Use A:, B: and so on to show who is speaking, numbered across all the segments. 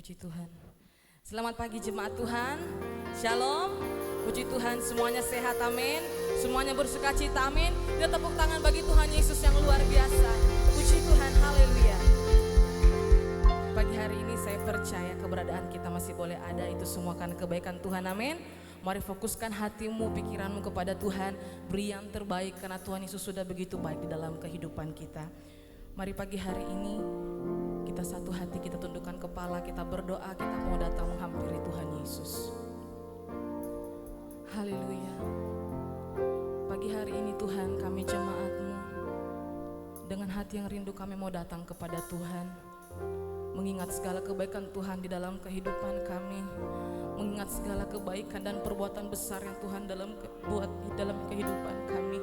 A: Puji Tuhan. Selamat pagi jemaat Tuhan. Shalom. Puji Tuhan, semuanya sehat, amin. Semuanya bersuka cita, amin. Kita tepuk tangan bagi Tuhan Yesus yang luar biasa. Puji Tuhan, haleluya. Pagi hari ini saya percaya keberadaan kita masih boleh ada, itu semua karena kebaikan Tuhan, amin. Mari fokuskan hatimu, pikiranmu kepada Tuhan. Beri yang terbaik karena Tuhan Yesus sudah begitu baik di dalam kehidupan kita. Mari pagi hari ini kita satu hati, kita tundukkan kepala, kita berdoa, kita mau datang menghampiri Tuhan Yesus. Haleluya. Pagi hari ini Tuhan, kami jemaat-Mu, dengan hati yang rindu kami mau datang kepada Tuhan, mengingat segala kebaikan Tuhan di dalam kehidupan kami, mengingat segala kebaikan dan perbuatan besar yang Tuhan buat di dalam kehidupan kami.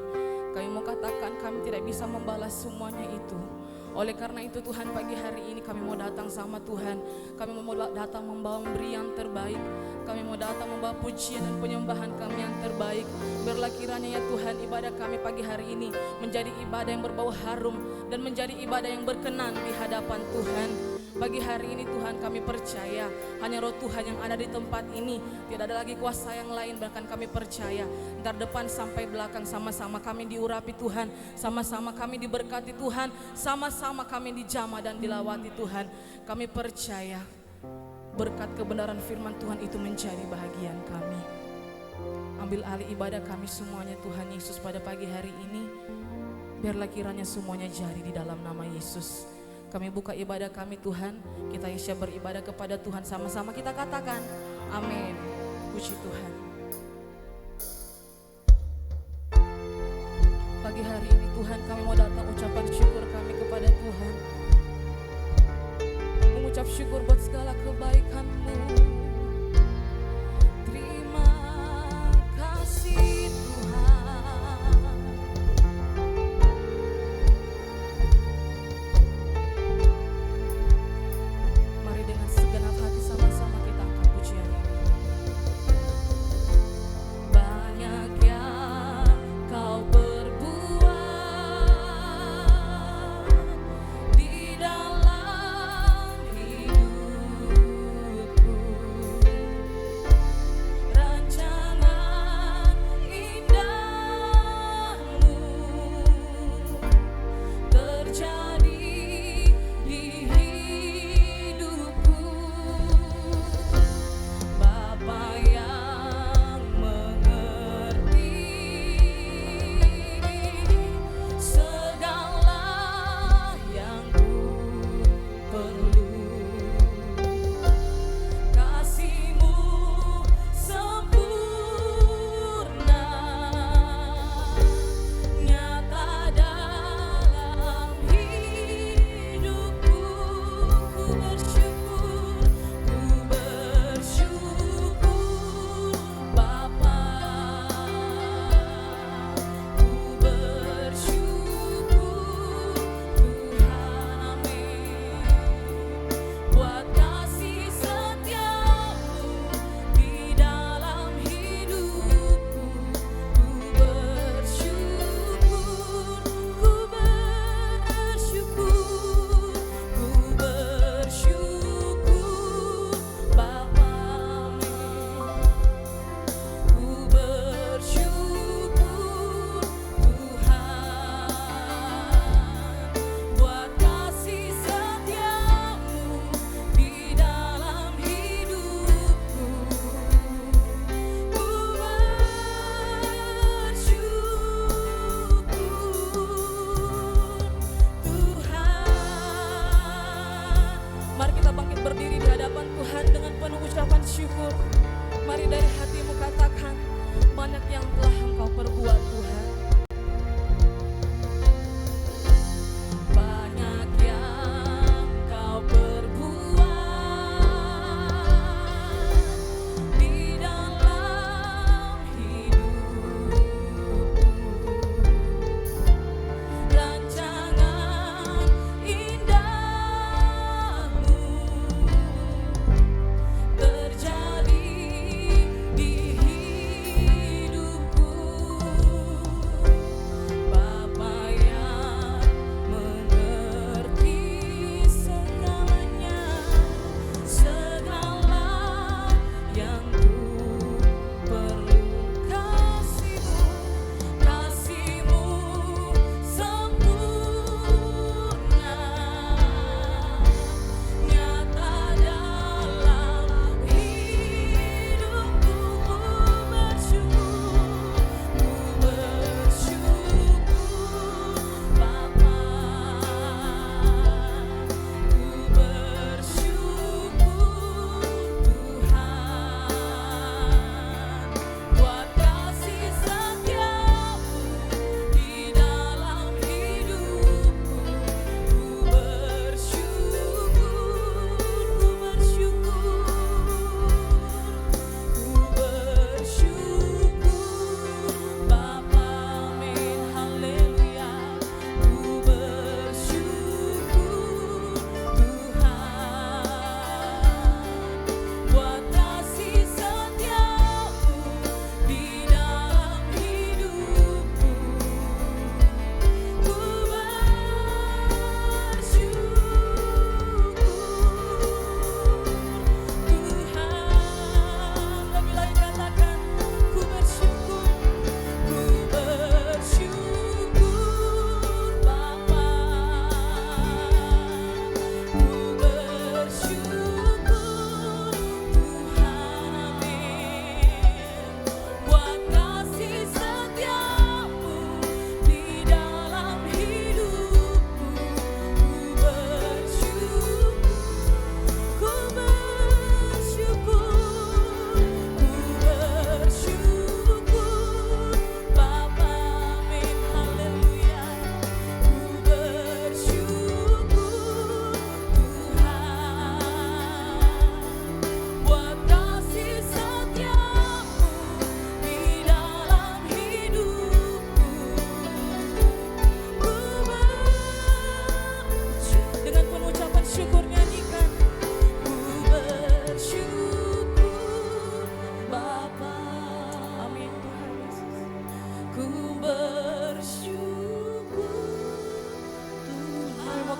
A: Kami mau katakan kami tidak bisa membalas semuanya itu. Oleh karena itu Tuhan, pagi hari ini kami mau datang sama Tuhan. Kami mau datang membawa memberi yang terbaik. Kami mau datang membawa pujian dan penyembahan kami yang terbaik. Biarlah kiranya ya Tuhan, ibadah kami pagi hari ini menjadi ibadah yang berbau harum dan menjadi ibadah yang berkenan di hadapan Tuhan. Pagi hari ini Tuhan, kami percaya hanya Roh Tuhan yang ada di tempat ini. Tidak ada lagi kuasa yang lain, bahkan kami percaya dari depan sampai belakang sama-sama kami diurapi Tuhan, sama-sama kami diberkati Tuhan, sama-sama kami dijamah dan dilawati Tuhan. Kami percaya berkat kebenaran firman Tuhan itu menjadi bahagian kami. Ambil alih ibadah kami semuanya Tuhan Yesus pada pagi hari ini. Biarlah kiranya semuanya jadi di dalam nama Yesus. Kami buka ibadah kami Tuhan, kita Yesus beribadah kepada Tuhan, sama-sama kita katakan amin. Puji Tuhan. Pagi hari ini Tuhan, kami mau datang ucapan syukur kami kepada Tuhan, mengucap syukur buat segala kebaikan-Mu. Terima kasih Tuhan. Mari dengan segenap hati sama-sama kita angkat pujian ini. Banyak yang Kau berbuat di dalam hidupku. Rancangan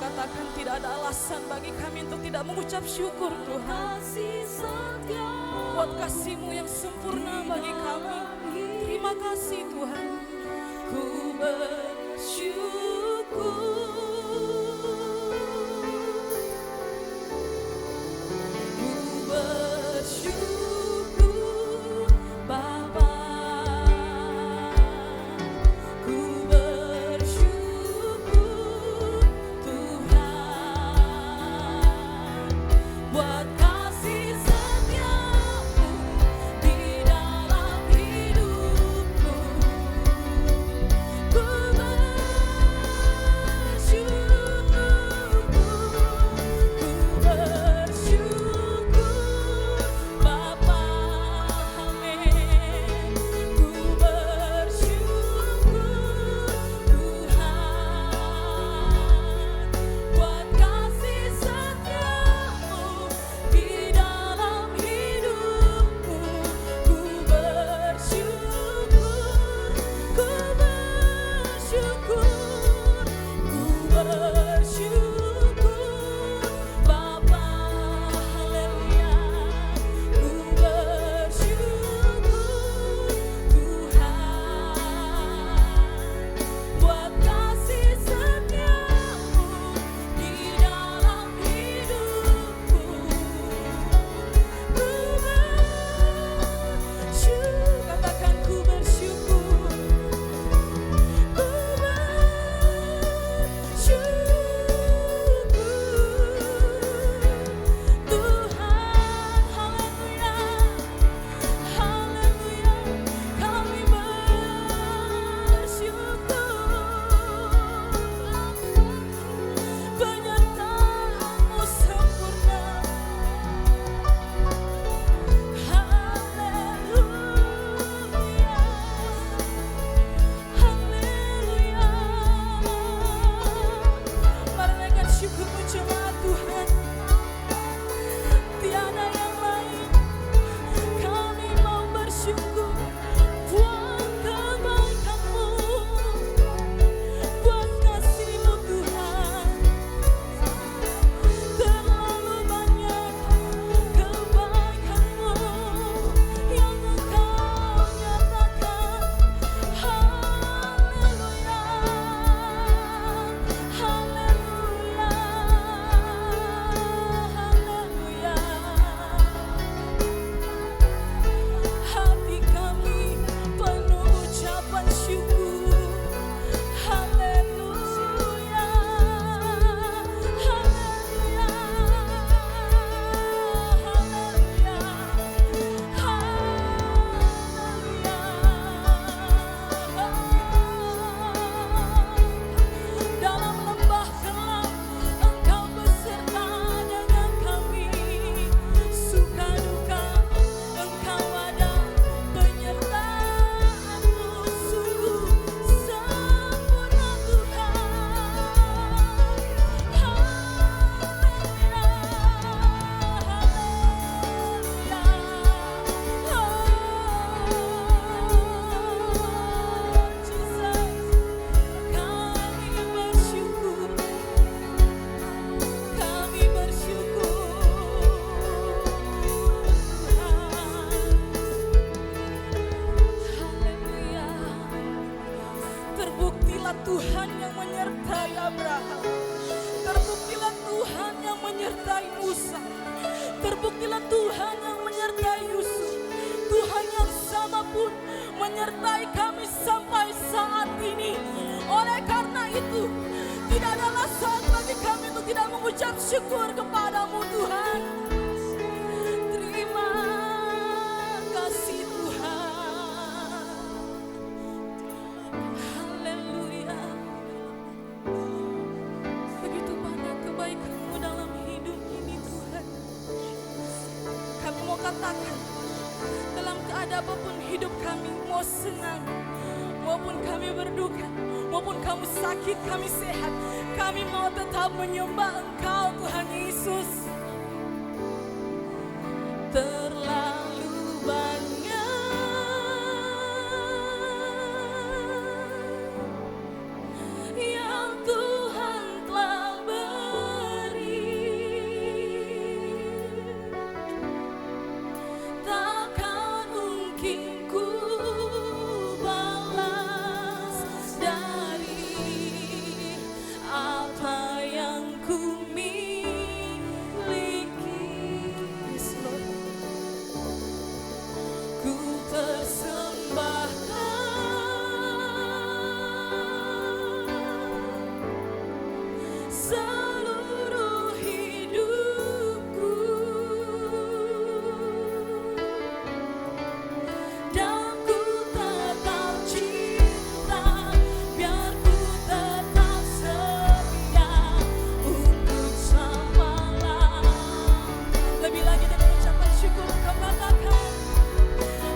A: katakan tidak ada alasan bagi kami untuk tidak mengucap syukur Tuhan. Buat kasih-Mu yang sempurna bagi kami. Terima kasih Tuhan. Ku bersyukur. Tuhan yang menyertai Abraham. Terbuktilah Tuhan yang menyertai Musa. Terbuktilah Tuhan yang menyertai Yusuf. Tuhan yang sama pun menyertai kami sampai saat ini. Oleh karena itu, tidak ada alasan bagi kami untuk tidak mengucap syukur kepadamu Tuhan. Terima kasih Tuhan. Haleluya. Begitu banyak kebaikan-Mu dalam hidup ini Tuhan. Kami mau katakan, dalam keadaan apapun hidup kami, mau senang maupun kami berduka, maupun kamu sakit, kami sehat, kami mau tetap menyembah Engkau Tuhan Yesus. Terlalu banyak yang Tuhan telah beri. seluruh hidupku. Dan ku tetap cinta, biar ku tetap setia untuk selamanya. Lebih lagi dengan ucapan syukur kau katakan,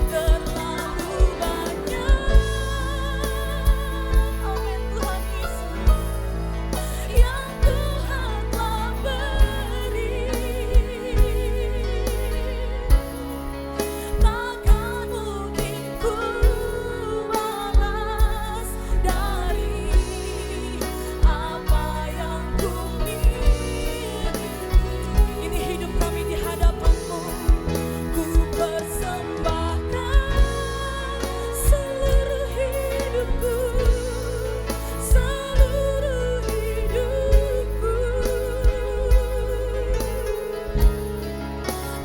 A: terlalu banyak, amin Tuhan Yesus, yang Tuhan telah beri. Takkan mungkin ku balas dari apa yang ku miliki. Ini hidup kami di hadapan-Mu, ku persembahkan seluruh hidupku, seluruh hidupku.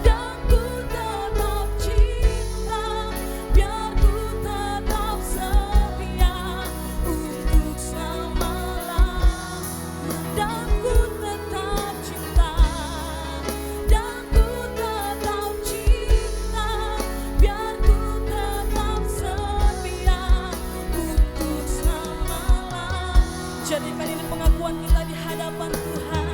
A: Dan ku tetap cinta, biar ku tetap setia untuk selamanya. Dan ku tetap cinta, dan ku tetap cinta, biar ku tetap setia untuk selamanya. Jadikan ini pengakuan kita di hadapan Tuhan.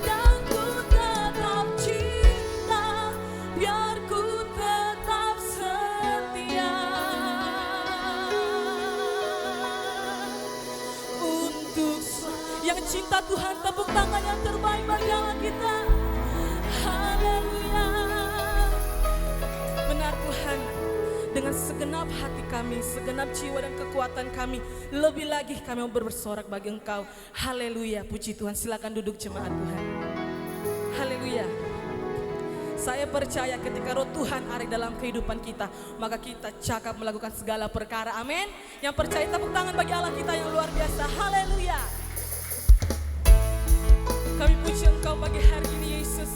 A: Dan ku tetap cinta, biar ku tetap setia untuk yang cinta Tuhan, tepuk tangan yang terbaik bagi Allah kita. Haleluya. Benar Tuhan, dengan segenap hati kami, segenap jiwa dan kekuatan kami, lebih lagi kami mau bersorak bagi Engkau. Haleluya, puji Tuhan. Silakan duduk jemaat Tuhan. Haleluya. Saya percaya ketika roh Tuhan ada dalam kehidupan kita, maka kita cakap melakukan segala perkara. Amin. Yang percaya tepuk tangan bagi Allah kita yang luar biasa. Haleluya. Kami puji Engkau pagi hari ini Yesus.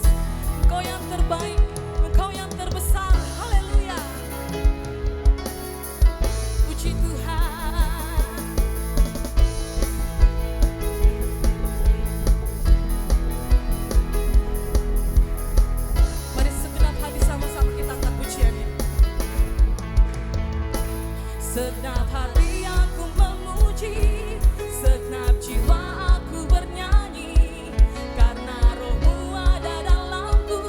A: Engkau yang terbaik, Engkau yang terbesar. Haleluya. Puji Tuhan. Mari segenap hati sama-sama kita angkat pujian ini. Segenap hati aku memuji, segenap jiwa aku bernyanyi, karena Roh-Mu ada dalamku.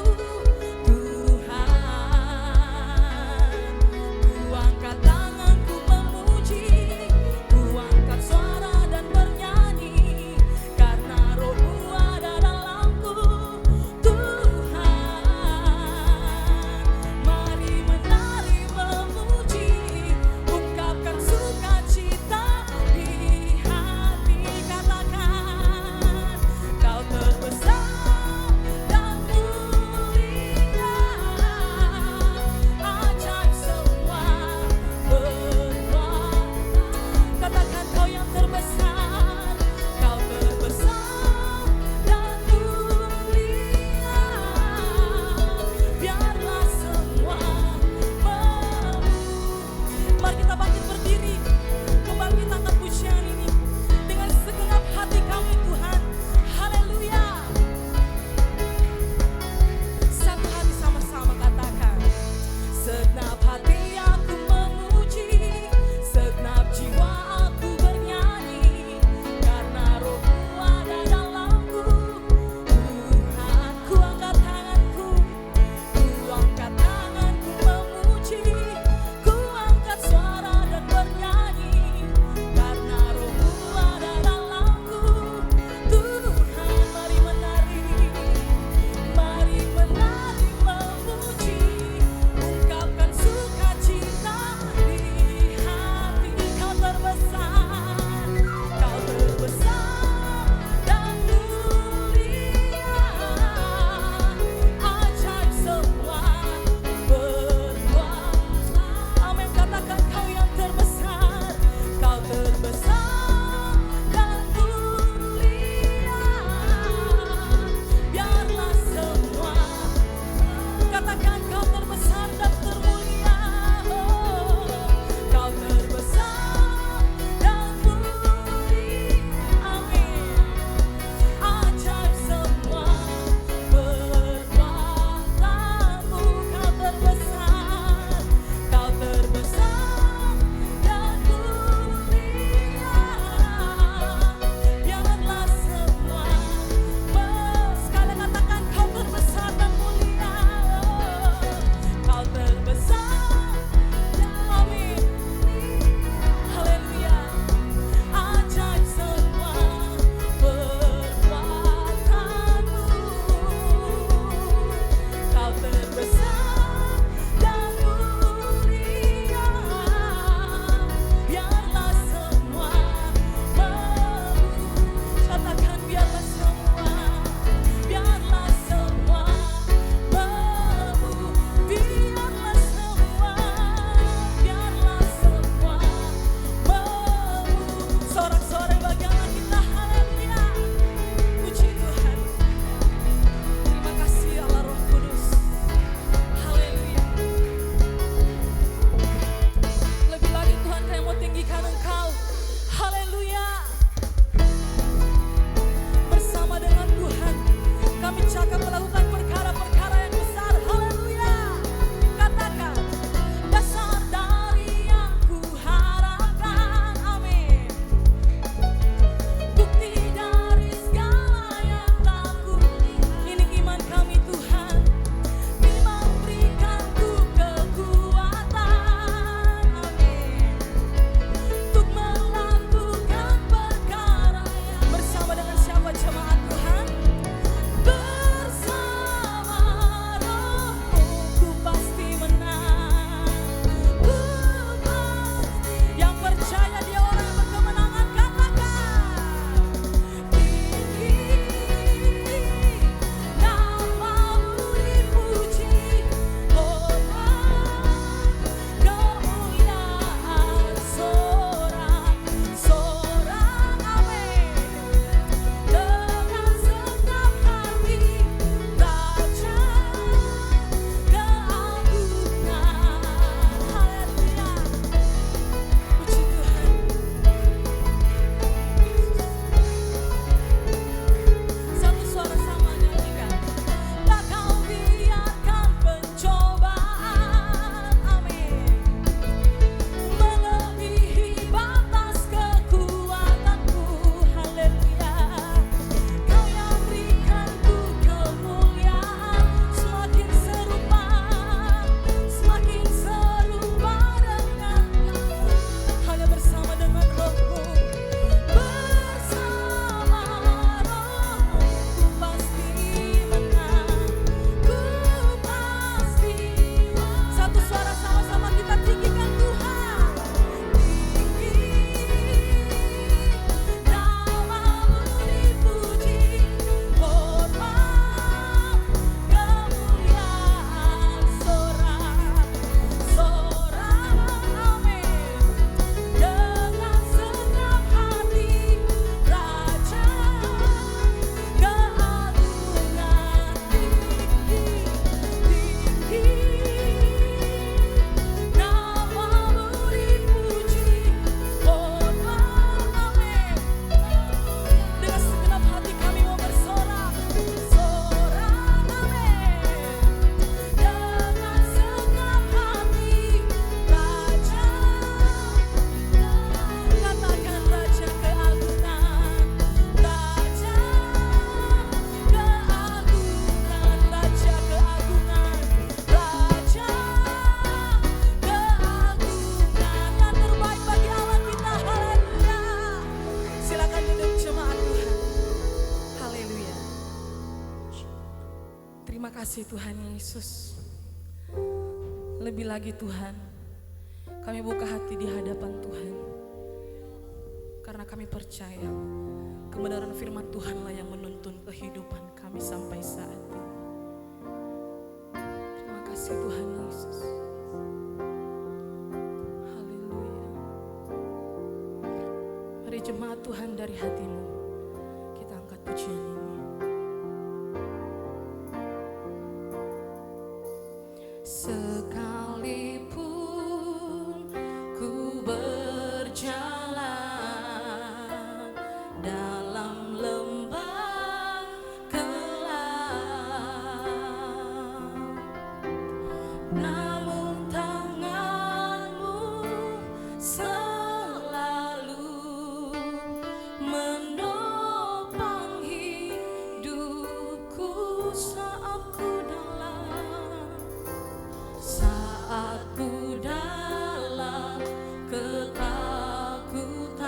A: Terima kasih Tuhan Yesus. Lebih lagi Tuhan, kami buka hati di hadapan Tuhan, karena kami percaya kebenaran firman Tuhanlah yang menuntun kehidupan kami sampai saat ini. Terima kasih Tuhan Yesus. Haleluya. Mari jemaat Tuhan, dari hatimu kita angkat pujian ini. Sekalipun ku berjalan dalam lembah gelap, namun tanganmu selalu menopang hidupku saat ku dalam ketakutan.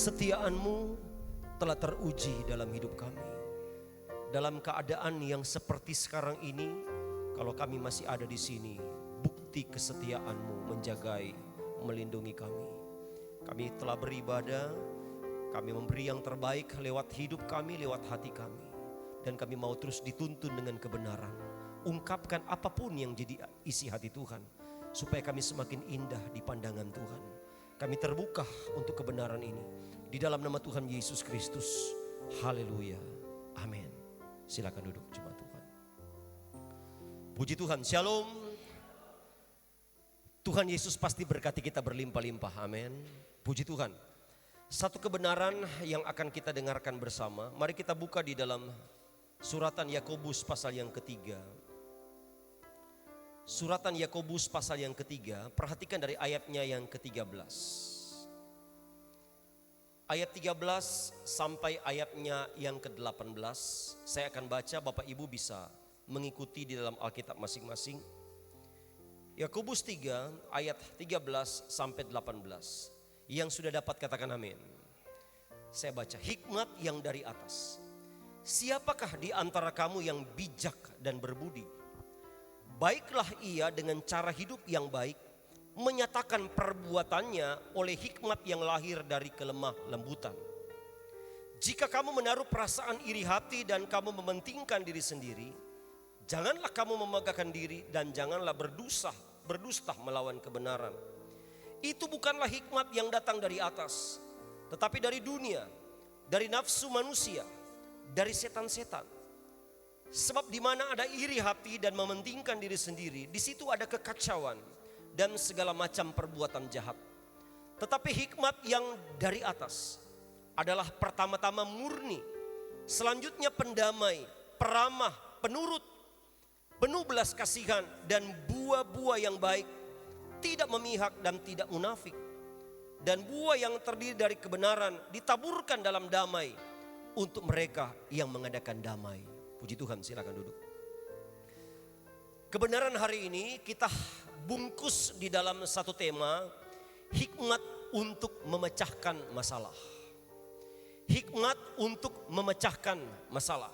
B: Kesetiaan-Mu telah teruji dalam hidup kami. Dalam keadaan yang seperti sekarang ini, kalau kami masih ada di sini, bukti kesetiaan-Mu menjagai, melindungi kami. Kami telah beribadah, kami memberi yang terbaik lewat hidup kami, lewat hati kami. Dan kami mau terus dituntun dengan kebenaran. Ungkapkan apapun yang jadi isi hati Tuhan, supaya kami semakin indah di pandangan Tuhan. Kami terbuka untuk kebenaran ini. Di dalam nama Tuhan Yesus Kristus. Haleluya. Amin. Silakan duduk jemaat Tuhan. Puji Tuhan. Shalom. Tuhan Yesus pasti berkati kita berlimpah-limpah. Amin. Puji Tuhan. Satu kebenaran yang akan kita dengarkan bersama. Mari kita buka di dalam suratan Yakobus pasal yang ketiga. Suratan Yakobus pasal yang ketiga, perhatikan dari ayatnya yang ke-13. Ayat 13 sampai ayatnya yang ke-18. Saya akan baca, Bapak Ibu bisa mengikuti di dalam Alkitab masing-masing. Yakobus 3 ayat 13 sampai 18. Yang sudah dapat katakan amin. Saya baca, hikmat yang dari atas. Siapakah di antara kamu yang bijak dan berbudi? Baiklah ia dengan cara hidup yang baik, menyatakan perbuatannya oleh hikmat yang lahir dari kelemah lembutan. Jika kamu menaruh perasaan iri hati dan kamu mementingkan diri sendiri, janganlah kamu memegahkan diri dan janganlah berdusta melawan kebenaran. Itu bukanlah hikmat yang datang dari atas, tetapi dari dunia, dari nafsu manusia, dari setan-setan. Sebab di mana ada iri hati dan mementingkan diri sendiri, di situ ada kekacauan dan segala macam perbuatan jahat. Tetapi hikmat yang dari atas adalah pertama-tama murni, selanjutnya pendamai, peramah, penurut, penuh belas kasihan dan buah-buah yang baik, tidak memihak dan tidak munafik. Dan buah yang terdiri dari kebenaran ditaburkan dalam damai untuk mereka yang mengadakan damai. Puji Tuhan, silakan duduk. Kebenaran hari ini kita bungkus di dalam satu tema, hikmat untuk memecahkan masalah. Hikmat untuk memecahkan masalah.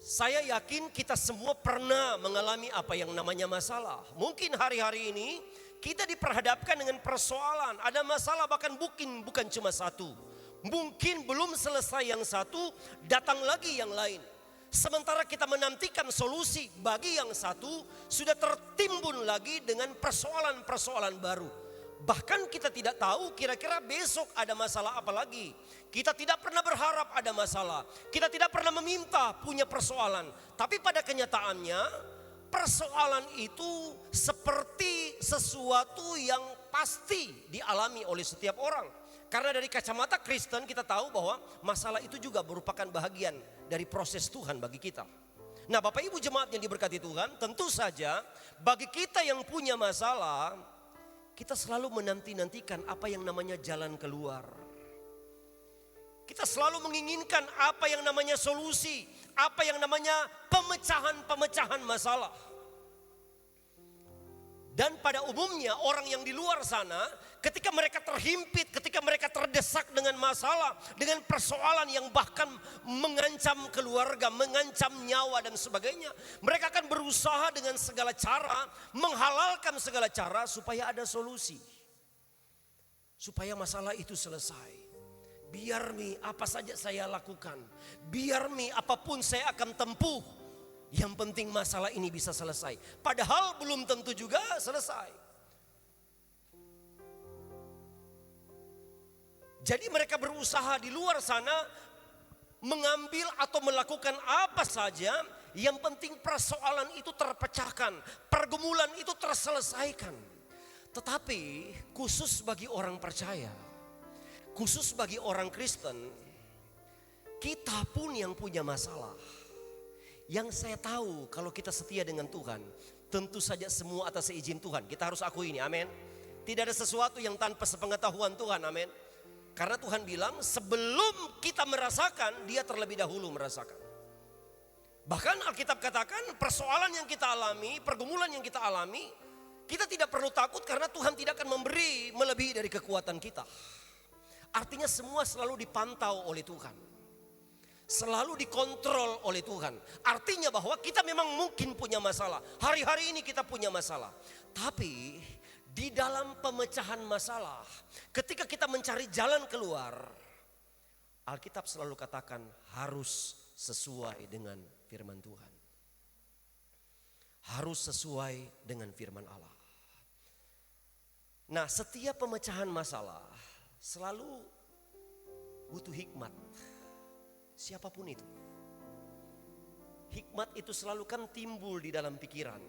B: Saya yakin kita semua pernah mengalami apa yang namanya masalah. Mungkin hari-hari ini kita diperhadapkan dengan persoalan, ada masalah bahkan bukan cuma satu. Mungkin belum selesai yang satu, datang lagi yang lain. Sementara kita menantikan solusi bagi yang satu, sudah tertimbun lagi dengan persoalan-persoalan baru. Bahkan kita tidak tahu kira-kira besok ada masalah apa lagi. Kita tidak pernah berharap ada masalah. Kita tidak pernah meminta punya persoalan. Tapi pada kenyataannya persoalan itu seperti sesuatu yang pasti dialami oleh setiap orang. Karena dari kacamata Kristen kita tahu bahwa masalah itu juga merupakan bahagian dari proses Tuhan bagi kita. Nah, Bapak Ibu jemaat yang diberkati Tuhan, tentu saja bagi kita yang punya masalah, kita selalu menanti-nantikan apa yang namanya jalan keluar. Kita selalu menginginkan apa yang namanya solusi, apa yang namanya pemecahan masalah. Dan pada umumnya orang yang di luar sana, ketika mereka terhimpit, ketika mereka terdesak dengan masalah, dengan persoalan yang bahkan mengancam keluarga, mengancam nyawa dan sebagainya, mereka akan berusaha dengan segala cara, menghalalkan segala cara supaya ada solusi. Supaya masalah itu selesai. Biar apa saja saya lakukan, biar apapun saya akan tempuh. Yang penting masalah ini bisa selesai. Padahal belum tentu juga selesai. Jadi mereka berusaha di luar sana mengambil atau melakukan apa saja. Yang penting persoalan itu terpecahkan, pergumulan itu terselesaikan. Tetapi khusus bagi orang percaya, khusus bagi orang Kristen, kita pun yang punya masalah. Yang saya tahu kalau kita setia dengan Tuhan, tentu saja semua atas izin Tuhan. Kita harus akui ini, amin. Tidak ada sesuatu yang tanpa sepengetahuan Tuhan, amin. Karena Tuhan bilang sebelum kita merasakan, Dia terlebih dahulu merasakan. Bahkan Alkitab katakan persoalan yang kita alami, pergumulan yang kita alami, Kita tidak perlu takut karena Tuhan tidak akan memberi melebihi dari kekuatan kita. Artinya semua selalu dipantau oleh Tuhan. Selalu dikontrol oleh Tuhan. Artinya bahwa kita memang mungkin punya masalah. Hari-hari ini kita punya masalah. Tapi di dalam pemecahan masalah, ketika kita mencari jalan keluar, Alkitab selalu katakan harus sesuai dengan firman Tuhan. Harus sesuai dengan firman Allah. Nah, setiap pemecahan masalah selalu butuh hikmat. Siapapun itu. Hikmat itu selalu kan timbul di dalam pikiran.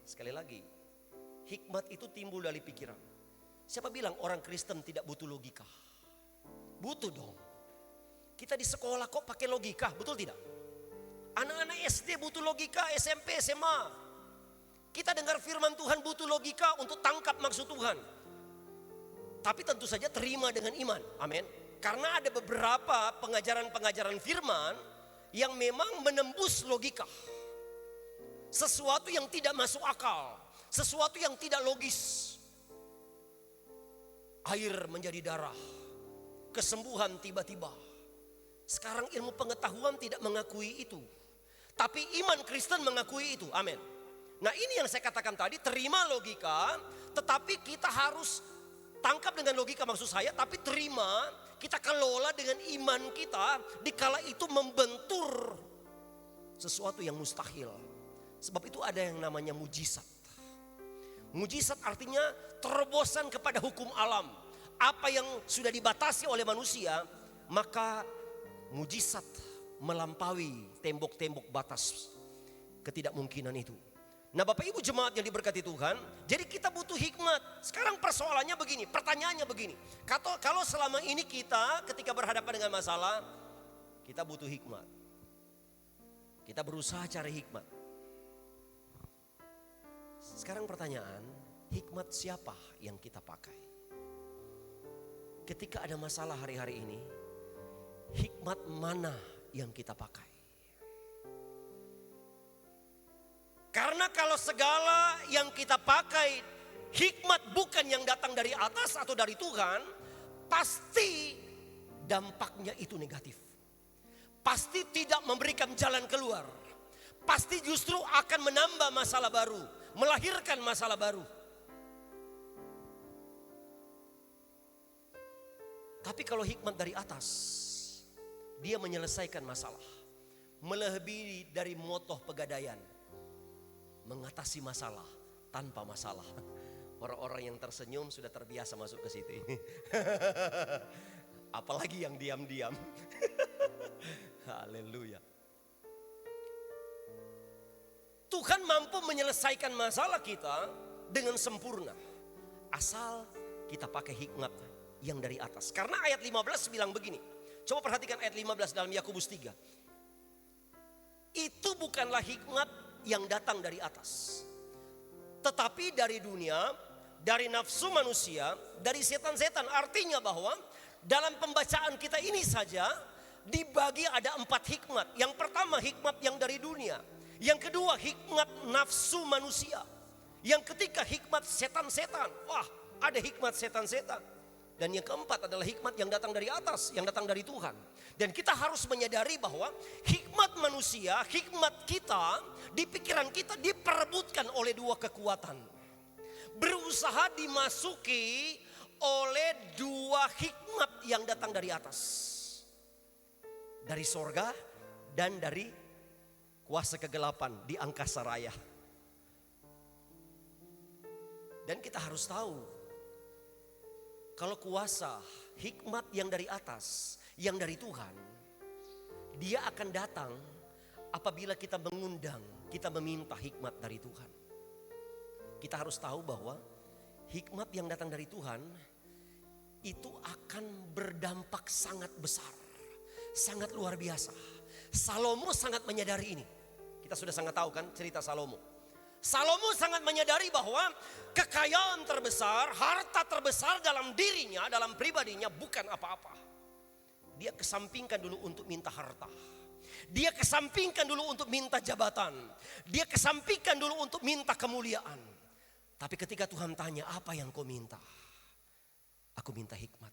B: Sekali lagi, hikmat itu timbul dari pikiran. Siapa bilang orang Kristen tidak butuh logika? Butuh dong. Kita di sekolah kok pakai logika, betul tidak? Anak-anak SD butuh logika, SMP, SMA. Kita dengar firman Tuhan butuh logika untuk tangkap maksud Tuhan. Tapi tentu saja terima dengan iman. Amin. Karena ada beberapa pengajaran-pengajaran firman yang memang menembus logika. Sesuatu yang tidak masuk akal. Sesuatu yang tidak logis. Air menjadi darah. Kesembuhan tiba-tiba. Sekarang ilmu pengetahuan tidak mengakui itu. Tapi iman Kristen mengakui itu. Amin. Nah, ini yang saya katakan tadi, terima logika, tetapi kita harus tangkap dengan logika maksud saya, tapi terima, kita kelola dengan iman kita, dikala itu membentur sesuatu yang mustahil. Sebab itu ada yang namanya mujizat. Mujizat artinya terobosan kepada hukum alam. Apa yang sudah dibatasi oleh manusia, maka mujizat melampaui tembok-tembok batas ketidakmungkinan itu. Nah, Bapak Ibu jemaat yang diberkati Tuhan, jadi kita butuh hikmat. Sekarang persoalannya begini, pertanyaannya begini. Kalau selama ini kita ketika berhadapan dengan masalah, kita butuh hikmat. Kita berusaha cari hikmat. Sekarang pertanyaan, hikmat siapa yang kita pakai? Ketika ada masalah hari-hari ini, hikmat mana yang kita pakai? Karena kalau segala yang kita pakai hikmat bukan yang datang dari atas atau dari Tuhan, pasti dampaknya itu negatif. Pasti tidak memberikan jalan keluar. Pasti justru akan menambah masalah baru, melahirkan masalah baru. Tapi kalau hikmat dari atas, dia menyelesaikan masalah. Melebihi dari motoh pegadaian. Mengatasi masalah tanpa masalah. Orang-orang yang tersenyum sudah terbiasa masuk ke situ. Apalagi yang diam-diam. Haleluya. Tuhan mampu menyelesaikan masalah kita dengan sempurna. Asal kita pakai hikmat yang dari atas. Karena ayat 15 bilang begini. Coba perhatikan ayat 15 dalam Yakobus 3. Itu bukanlah hikmat yang datang dari atas, tetapi dari dunia, dari nafsu manusia, dari setan-setan. Artinya bahwa dalam pembacaan kita ini saja dibagi ada 4 hikmat. Yang pertama hikmat yang dari dunia, yang kedua hikmat nafsu manusia, yang ketiga hikmat setan-setan. Wah, ada hikmat setan-setan. Dan yang keempat adalah hikmat yang datang dari atas, yang datang dari Tuhan. Dan kita harus menyadari bahwa hikmat manusia, hikmat kita, di pikiran kita diperebutkan oleh 2 kekuatan. Berusaha dimasuki oleh 2 hikmat yang datang dari atas. Dari sorga dan dari kuasa kegelapan di angkasa raya. Dan kita harus tahu, kalau kuasa, hikmat yang dari atas, yang dari Tuhan, dia akan datang apabila kita mengundang, kita meminta hikmat dari Tuhan. Kita harus tahu bahwa hikmat yang datang dari Tuhan itu akan berdampak sangat besar, sangat luar biasa. Salomo sangat menyadari ini. Kita sudah sangat tahu kan cerita Salomo. Salomo sangat menyadari bahwa kekayaan terbesar, harta terbesar dalam dirinya, dalam pribadinya bukan apa-apa. Dia kesampingkan dulu untuk minta harta. Dia kesampingkan dulu untuk minta jabatan. Dia kesampingkan dulu untuk minta kemuliaan. Tapi ketika Tuhan tanya, apa yang kau minta? Aku minta hikmat.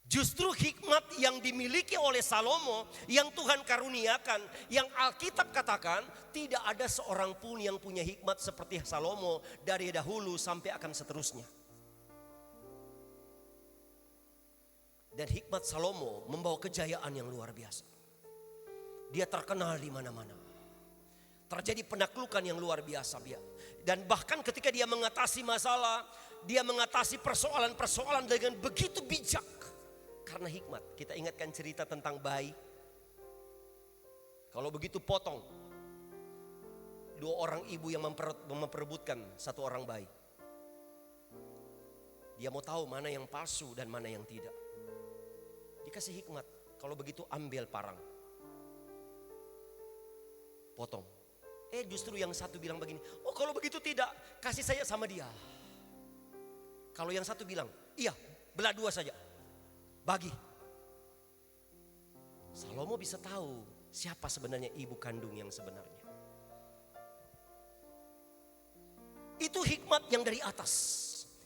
B: Justru hikmat yang dimiliki oleh Salomo, yang Tuhan karuniakan, yang Alkitab katakan, tidak ada seorang pun yang punya hikmat seperti Salomo dari dahulu sampai akan seterusnya. Dan hikmat Salomo membawa kejayaan yang luar biasa. Dia terkenal di mana-mana. Terjadi penaklukan yang luar biasa. Dan bahkan ketika dia mengatasi masalah, dia mengatasi persoalan-persoalan dengan begitu bijak. Karena hikmat. Kita ingatkan cerita tentang bayi. Kalau begitu potong. 2 orang ibu yang memperebutkan 1 orang bayi. Dia mau tahu mana yang palsu dan mana yang tidak. Dikasih hikmat. Kalau begitu ambil parang. Potong. Justru yang satu bilang begini. Oh kalau begitu tidak. Kasih saya sama dia. Kalau yang satu bilang. Iya belah 2 saja. Bagi. Salomo bisa tahu siapa sebenarnya ibu kandung yang sebenarnya. Itu hikmat yang dari atas.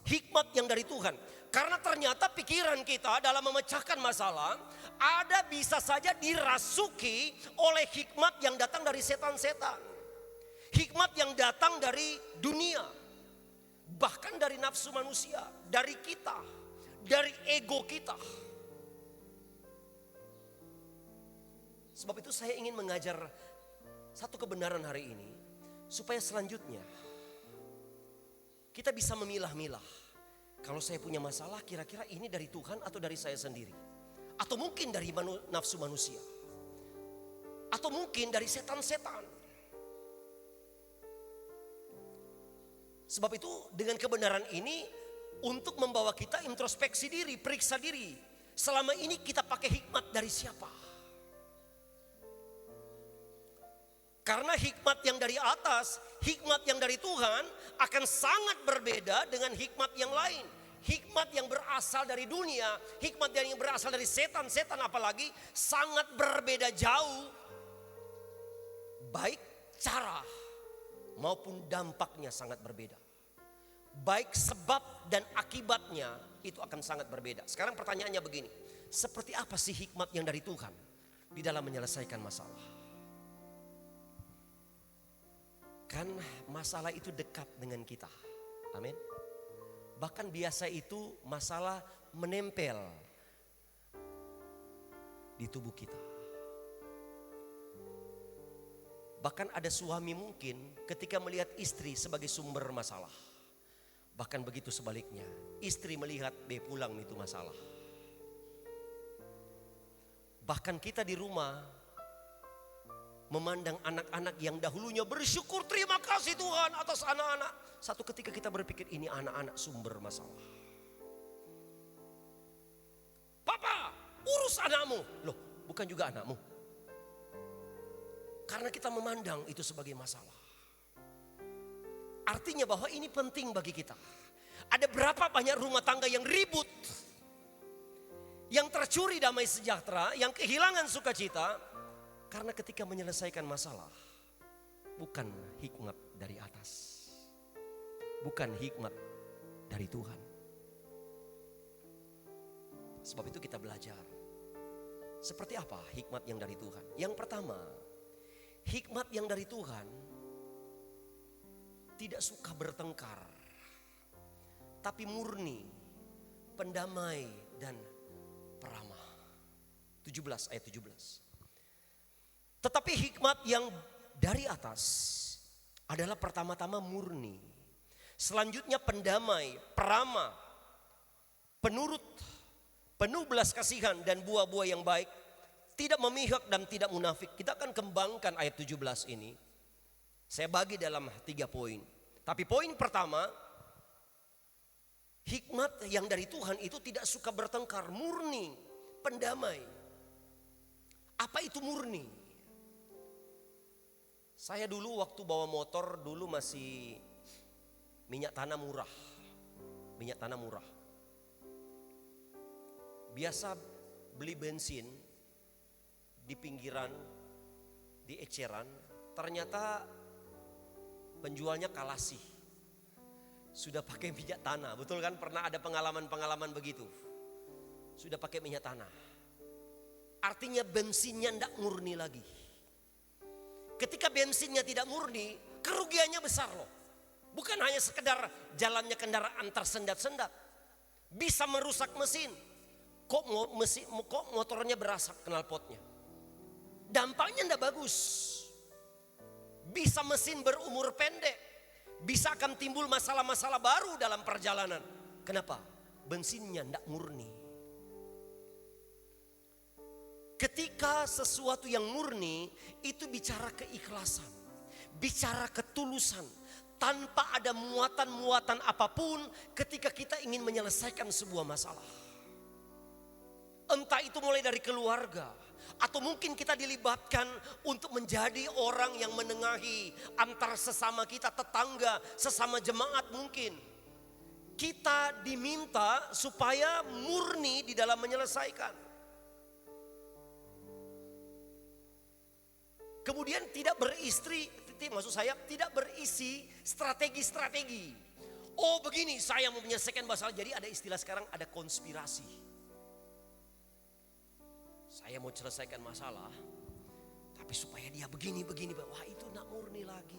B: Hikmat yang dari Tuhan. Karena ternyata pikiran kita dalam memecahkan masalah ada bisa saja dirasuki oleh hikmat yang datang dari setan-setan. Hikmat yang datang dari dunia. Bahkan dari nafsu manusia. Dari kita. Dari ego kita. Sebab itu saya ingin mengajar satu kebenaran hari ini. Supaya selanjutnya kita bisa memilah-milah. Kalau saya punya masalah kira-kira ini dari Tuhan atau dari saya sendiri. Atau mungkin dari nafsu manusia. Atau mungkin dari setan-setan. Sebab itu dengan kebenaran ini untuk membawa kita introspeksi diri, periksa diri. Selama ini kita pakai hikmat dari siapa? Karena hikmat yang dari atas, hikmat yang dari Tuhan akan sangat berbeda dengan hikmat yang lain. Hikmat yang berasal dari dunia, hikmat yang berasal dari setan-setan apalagi sangat berbeda jauh. Baik cara maupun dampaknya sangat berbeda. Baik sebab dan akibatnya itu akan sangat berbeda. Sekarang pertanyaannya begini, seperti apa sih hikmat yang dari Tuhan di dalam menyelesaikan masalah? Kan masalah itu dekat dengan kita. Amin. Bahkan biasa itu masalah menempel di tubuh kita. Bahkan ada suami mungkin ketika melihat istri sebagai sumber masalah. Bahkan begitu sebaliknya. Istri melihat dia pulang itu masalah. Bahkan kita di rumah memandang anak-anak yang dahulunya bersyukur terima kasih Tuhan atas anak-anak. Satu ketika kita berpikir ini anak-anak sumber masalah. Papa urus anakmu. Loh bukan juga anakmu. Karena kita memandang itu sebagai masalah. Artinya bahwa ini penting bagi kita. Ada berapa banyak rumah tangga yang ribut. Yang tercuri damai sejahtera. Yang kehilangan sukacita. Karena ketika menyelesaikan masalah, bukan hikmat dari atas. Bukan hikmat dari Tuhan. Sebab itu kita belajar. Seperti apa hikmat yang dari Tuhan? Yang pertama, hikmat yang dari Tuhan tidak suka bertengkar. Tapi murni, pendamai dan peramah. 17 ayat 17. Tetapi hikmat yang dari atas adalah pertama-tama murni. Selanjutnya pendamai, peramah, penurut, penuh belas kasihan dan buah-buah yang baik. Tidak memihak dan tidak munafik. Kita akan kembangkan ayat 17 ini. Saya bagi dalam 3 poin. Tapi poin pertama, hikmat yang dari Tuhan itu tidak suka bertengkar, murni, pendamai. Apa itu murni? Saya dulu waktu bawa motor dulu masih minyak tanah murah. Minyak tanah murah. Biasa beli bensin di pinggiran, di eceran. Ternyata penjualnya Kalasi. Sudah pakai minyak tanah, betul kan? Pernah ada pengalaman-pengalaman begitu. Sudah pakai minyak tanah. Artinya bensinnya tidak murni lagi. Ketika bensinnya tidak murni, kerugiannya besar loh. Bukan hanya sekedar jalannya kendaraan tersendat-sendat. Bisa merusak mesin. Kok motornya berasap knalpotnya. Dampaknya tidak bagus. Bisa mesin berumur pendek. Bisa akan timbul masalah-masalah baru dalam perjalanan. Kenapa? Bensinnya tidak murni. Ketika sesuatu yang murni itu bicara keikhlasan, bicara ketulusan, tanpa ada muatan-muatan apapun ketika kita ingin menyelesaikan sebuah masalah. Entah itu mulai dari keluarga, atau mungkin kita dilibatkan untuk menjadi orang yang menengahi antar sesama kita, tetangga, sesama jemaat mungkin. Kita diminta supaya murni di dalam menyelesaikan. Kemudian tidak tidak berisi strategi-strategi. Oh begini saya mau menyelesaikan masalah. Jadi ada istilah sekarang, ada konspirasi. Saya mau selesaikan masalah, tapi supaya dia begini. Wah itu nak murni lagi.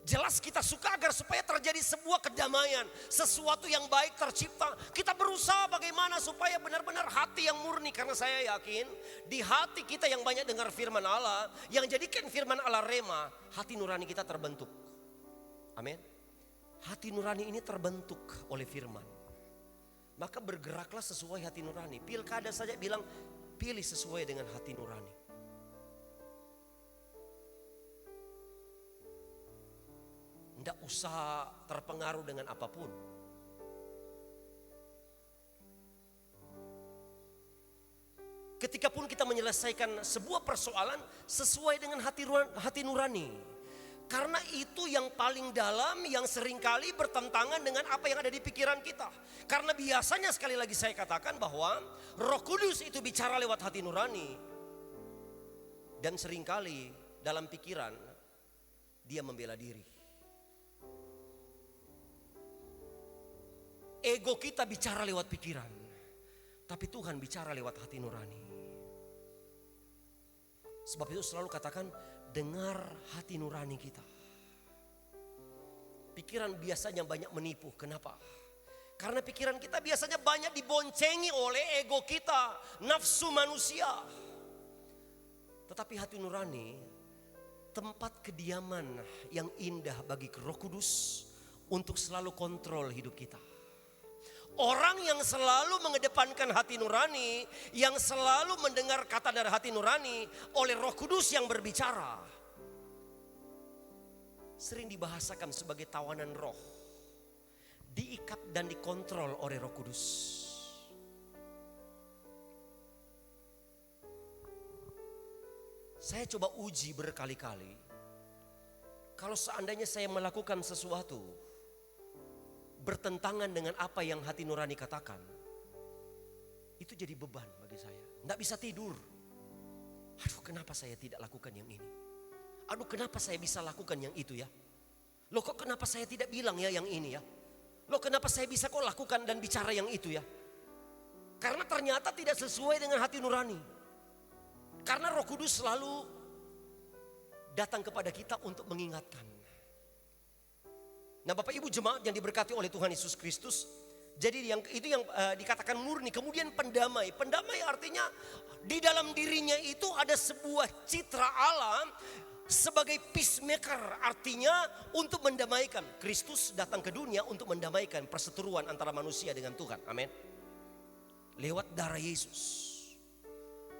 B: Jelas kita suka agar supaya terjadi sebuah kedamaian, sesuatu yang baik tercipta. Kita berusaha bagaimana supaya benar-benar hati yang murni. Karena saya yakin di hati kita yang banyak dengar firman Allah, yang jadikan firman Allah rema, hati nurani kita terbentuk. Amin. Hati nurani ini terbentuk oleh firman. Maka bergeraklah sesuai hati nurani. Pilkada saja bilang pilih sesuai dengan hati nurani. Tidak usah terpengaruh dengan apapun. Ketika pun kita menyelesaikan sebuah persoalan sesuai dengan hati nurani. Karena itu yang paling dalam, yang seringkali bertentangan dengan apa yang ada di pikiran kita. Karena biasanya sekali lagi saya katakan bahwa Roh Kudus itu bicara lewat hati nurani. Dan seringkali dalam pikiran dia membela diri. Ego kita bicara lewat pikiran, tapi Tuhan bicara lewat hati nurani. Sebab itu selalu katakan, dengar hati nurani kita. Pikiran biasanya banyak menipu. Kenapa? Karena pikiran kita biasanya banyak diboncengi oleh ego kita, nafsu manusia. Tetapi hati nurani, tempat kediaman yang indah bagi Roh Kudus untuk selalu kontrol hidup kita. Orang yang selalu mengedepankan hati nurani, yang selalu mendengar kata dari hati nurani oleh Roh Kudus yang berbicara, sering dibahasakan sebagai tawanan roh, diikat dan dikontrol oleh Roh Kudus. Saya coba uji berkali-kali, kalau seandainya saya melakukan sesuatu bertentangan dengan apa yang hati nurani katakan, itu jadi beban bagi saya. Tidak bisa tidur. Aduh, kenapa saya tidak lakukan yang ini? Aduh, kenapa saya bisa lakukan yang itu ya? Loh, kok kenapa saya tidak bilang ya yang ini ya? Loh, kenapa saya bisa kok lakukan dan bicara yang itu ya? Karena ternyata tidak sesuai dengan hati nurani. Karena Roh Kudus selalu datang kepada kita untuk mengingatkan. Nah, Bapak Ibu jemaat yang diberkati oleh Tuhan Yesus Kristus, jadi itu yang dikatakan murni. Kemudian pendamai. Pendamai artinya di dalam dirinya itu ada sebuah citra Allah sebagai peacemaker, artinya untuk mendamaikan. Kristus datang ke dunia untuk mendamaikan perseteruan antara manusia dengan Tuhan. Amin. Lewat darah Yesus.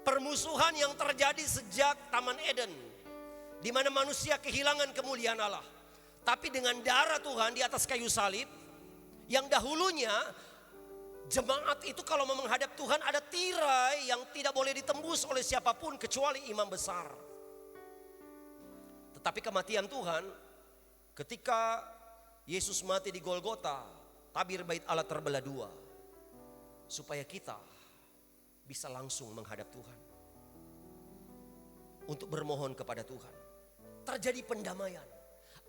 B: Permusuhan yang terjadi sejak Taman Eden, di mana manusia kehilangan kemuliaan Allah. Tapi dengan darah Tuhan di atas kayu salib, yang dahulunya jemaat itu kalau mau menghadap Tuhan ada tirai yang tidak boleh ditembus oleh siapapun kecuali imam besar. Tetapi kematian Tuhan, ketika Yesus mati di Golgota, tabir bait Allah terbelah dua, supaya kita bisa langsung menghadap Tuhan, untuk bermohon kepada Tuhan. terjadi pendamaian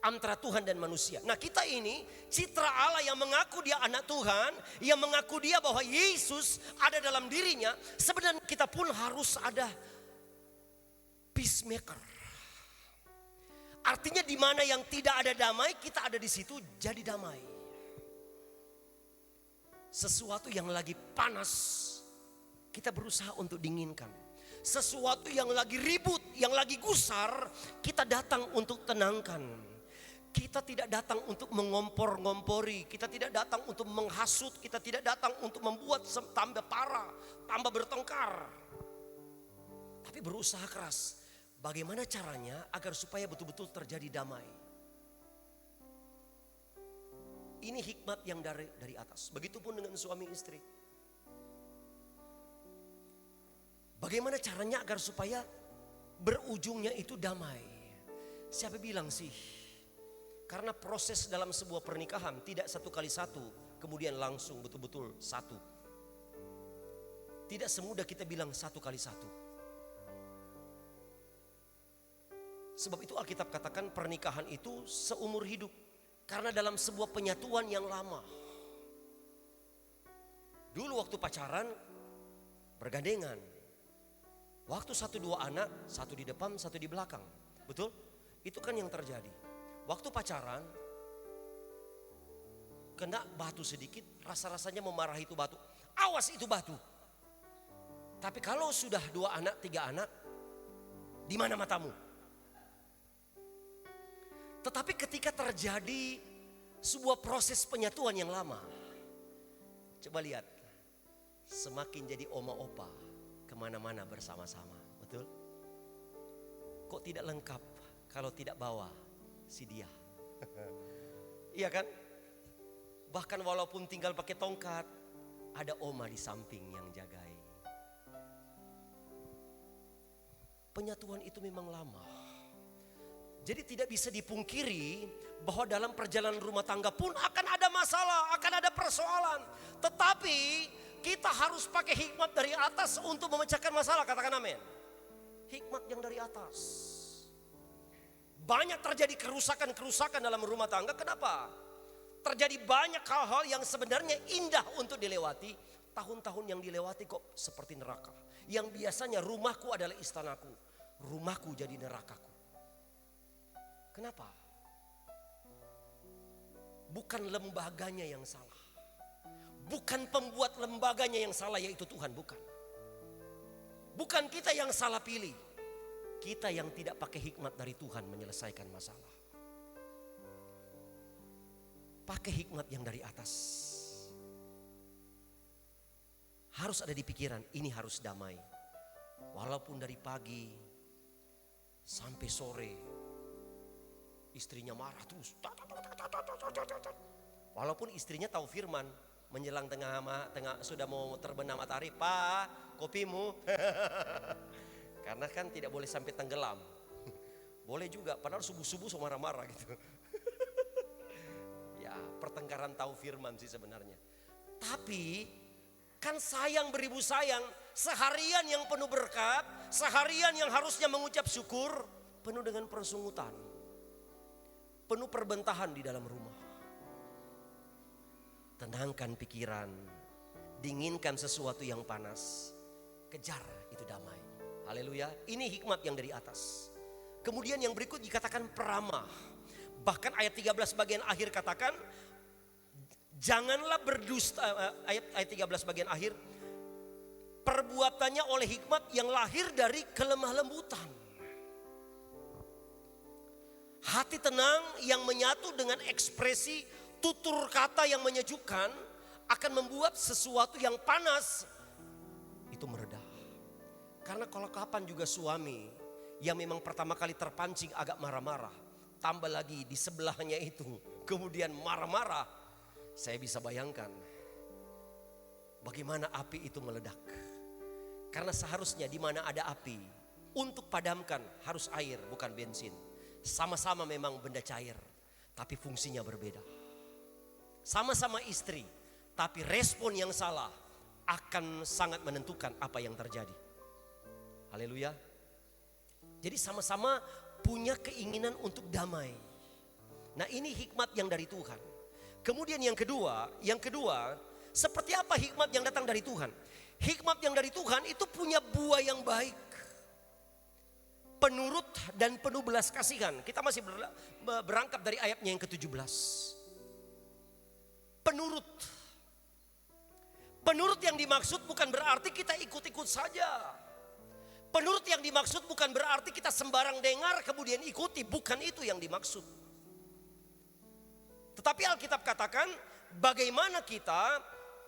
B: antara Tuhan dan manusia. Nah, kita ini citra Allah yang mengaku dia anak Tuhan, yang mengaku dia bahwa Yesus ada dalam dirinya. Sebenarnya kita pun harus ada peacemaker. Artinya di mana yang tidak ada damai, kita ada di situ jadi damai. Sesuatu yang lagi panas, kita berusaha untuk dinginkan. Sesuatu yang lagi ribut, yang lagi gusar, kita datang untuk tenangkan. Kita tidak datang untuk mengompor-ngompori, kita tidak datang untuk menghasut, kita tidak datang untuk membuat tambah parah, tambah bertengkar. Tapi berusaha keras. Bagaimana caranya agar supaya betul-betul terjadi damai? Ini hikmat yang dari atas. Begitupun dengan suami istri. Bagaimana caranya agar supaya berujungnya itu damai? Siapa bilang sih? Karena proses dalam sebuah pernikahan tidak satu kali satu, kemudian langsung betul-betul satu. Tidak semudah kita bilang satu kali satu. Sebab itu Alkitab katakan pernikahan itu seumur hidup. Karena dalam sebuah penyatuan yang lama. Dulu waktu pacaran bergandengan. Waktu 1-2 anak, satu di depan, satu di belakang. Betul? Itu kan yang terjadi. Waktu pacaran, kena batu sedikit, rasa-rasanya memarahi itu batu. Awas itu batu. Tapi kalau sudah 2 anak, 3 anak, di mana matamu? Tetapi ketika terjadi sebuah proses penyatuan yang lama, coba lihat, semakin jadi oma opa kemana-mana bersama-sama, betul? Kok tidak lengkap kalau tidak bawa si dia? Iya kan? Bahkan walaupun tinggal pakai tongkat, ada oma di samping yang jagai. Penyatuan itu memang lama. Jadi tidak bisa dipungkiri bahwa dalam perjalanan rumah tangga pun akan ada masalah, akan ada persoalan. Tetapi kita harus pakai hikmat dari atas untuk memecahkan masalah, katakan amin. Hikmat yang dari atas. Banyak terjadi kerusakan-kerusakan dalam rumah tangga, kenapa? Terjadi banyak hal-hal yang sebenarnya indah untuk dilewati. Tahun-tahun yang dilewati kok seperti neraka. Yang biasanya rumahku adalah istanaku, rumahku jadi nerakaku. Kenapa? Bukan lembaganya yang salah. Bukan pembuat lembaganya yang salah, yaitu Tuhan, bukan. Bukan kita yang salah pilih. Kita yang tidak pakai hikmat dari Tuhan menyelesaikan masalah. Pakai hikmat yang dari atas. Harus ada di pikiran, ini harus damai. Walaupun dari pagi sampai sore, istrinya marah terus. Walaupun istrinya tahu firman, menjelang tengah sudah mau terbenam matahari, Pak, kopimu. Karena kan tidak boleh sampai tenggelam. Boleh juga, padahal subuh-subuh so marah-marah gitu. Ya, pertengkaran tahu firman sih sebenarnya. Tapi kan sayang beribu sayang, seharian yang penuh berkat, seharian yang harusnya mengucap syukur, penuh dengan persungutan. Penuh perbentahan di dalam rumah. Tenangkan pikiran, dinginkan sesuatu yang panas, kejar itu damai. Haleluya, ini hikmat yang dari atas. Kemudian yang berikut dikatakan peramah. Bahkan ayat 13 bagian akhir katakan, janganlah berdusta, ayat 13 bagian akhir, perbuatannya oleh hikmat yang lahir dari kelemah lembutan. Hati tenang yang menyatu dengan ekspresi tutur kata yang menyejukkan akan membuat sesuatu yang panas itu meredah. Karena kalau kapan juga suami yang memang pertama kali terpancing agak marah-marah, tambah lagi di sebelahnya itu kemudian marah-marah, saya bisa bayangkan bagaimana api itu meledak. Karena seharusnya di mana ada api, untuk padamkan harus air bukan bensin. Sama-sama memang benda cair, tapi fungsinya berbeda. Sama-sama istri, tapi respon yang salah akan sangat menentukan apa yang terjadi. Haleluya. Jadi sama-sama punya keinginan untuk damai. Nah, ini hikmat yang dari Tuhan. Kemudian yang kedua, seperti apa hikmat yang datang dari Tuhan? Hikmat yang dari Tuhan itu punya buah yang baik, penurut dan penuh belas kasihan. Kita masih berangkat dari ayatnya yang ke-17. Penurut. Penurut yang dimaksud bukan berarti kita ikut-ikut saja. Penurut yang dimaksud bukan berarti kita sembarang dengar kemudian ikuti. Bukan itu yang dimaksud. Tetapi Alkitab katakan bagaimana kita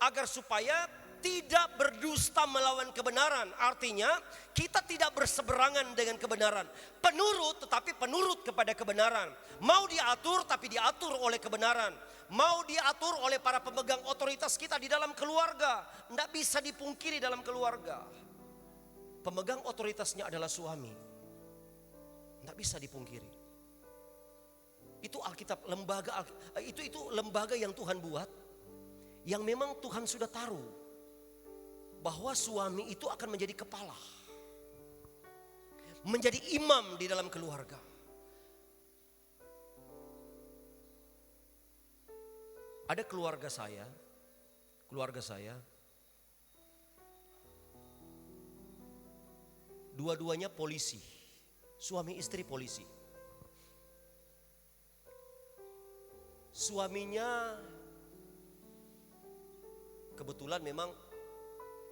B: agar supaya tidak berdusta melawan kebenaran. Artinya kita tidak berseberangan dengan kebenaran. Penurut tetapi penurut kepada kebenaran. Mau diatur tapi diatur oleh kebenaran. Mau diatur oleh para pemegang otoritas kita di dalam keluarga. Tidak bisa dipungkiri dalam keluarga. Pemegang otoritasnya adalah suami. Tidak bisa dipungkiri. Itu Alkitab, itu lembaga yang Tuhan buat, yang memang Tuhan sudah taruh bahwa suami itu akan menjadi kepala, menjadi imam di dalam keluarga. Ada keluarga saya dua-duanya polisi, suami istri polisi. Suaminya kebetulan memang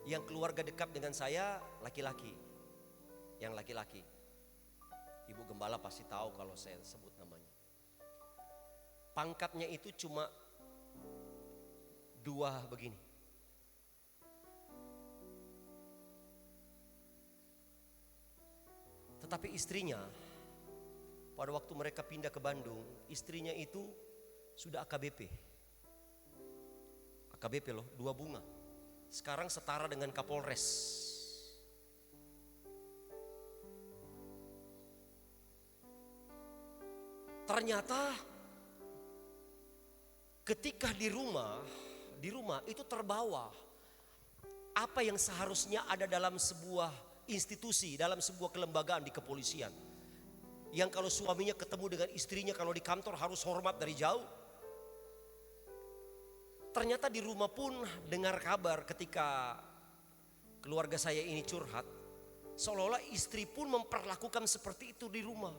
B: yang keluarga dekat dengan saya laki-laki. Yang laki-laki. Ibu Gembala pasti tahu kalau saya sebut namanya. Pangkatnya itu cuma 2 begini. Tetapi istrinya, pada waktu mereka pindah ke Bandung, istrinya itu sudah AKBP. AKBP loh, 2 bunga. Sekarang setara dengan Kapolres. Ternyata ketika di rumah itu terbawa apa yang seharusnya ada dalam sebuah institusi, dalam sebuah kelembagaan di kepolisian. Yang kalau suaminya ketemu dengan istrinya kalau di kantor harus hormat dari jauh. Ternyata di rumah pun dengar kabar ketika keluarga saya ini curhat, seolah-olah istri pun memperlakukan seperti itu di rumah.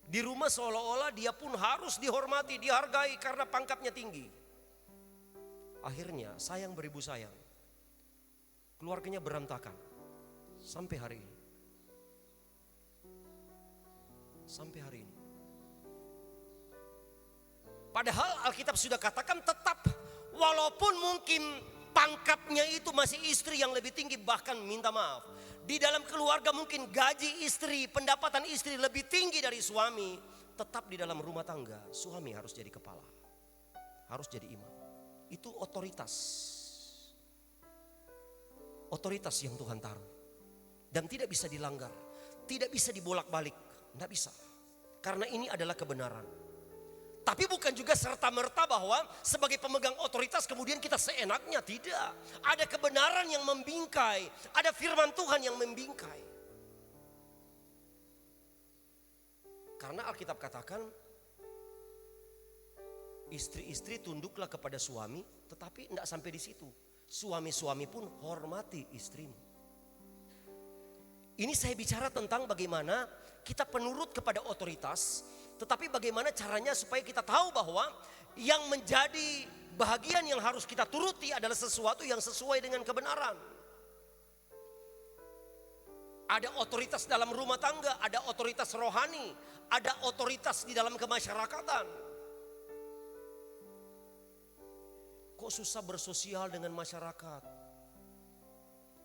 B: Di rumah seolah-olah dia pun harus dihormati, dihargai karena pangkatnya tinggi. Akhirnya sayang beribu sayang, keluarganya berantakan sampai hari ini. Sampai hari ini. Padahal Alkitab sudah katakan tetap walaupun mungkin pangkatnya itu masih istri yang lebih tinggi, bahkan minta maaf, di dalam keluarga mungkin gaji istri, pendapatan istri lebih tinggi dari suami, tetap di dalam rumah tangga suami harus jadi kepala, harus jadi imam. Itu otoritas yang Tuhan taruh dan tidak bisa dilanggar, tidak bisa dibolak-balik, tidak bisa, karena ini adalah kebenaran. Tapi bukan juga serta-merta bahwa sebagai pemegang otoritas kemudian kita seenaknya, tidak. Ada kebenaran yang membingkai, ada firman Tuhan yang membingkai. Karena Alkitab katakan istri-istri tunduklah kepada suami, tetapi tidak sampai di situ. Suami-suami pun hormati istrimu. Ini saya bicara tentang bagaimana kita penurut kepada otoritas. Tetapi bagaimana caranya supaya kita tahu bahwa yang menjadi bahagian yang harus kita turuti adalah sesuatu yang sesuai dengan kebenaran. Ada otoritas dalam rumah tangga, ada otoritas rohani, ada otoritas di dalam kemasyarakatan. Kok susah bersosial dengan masyarakat?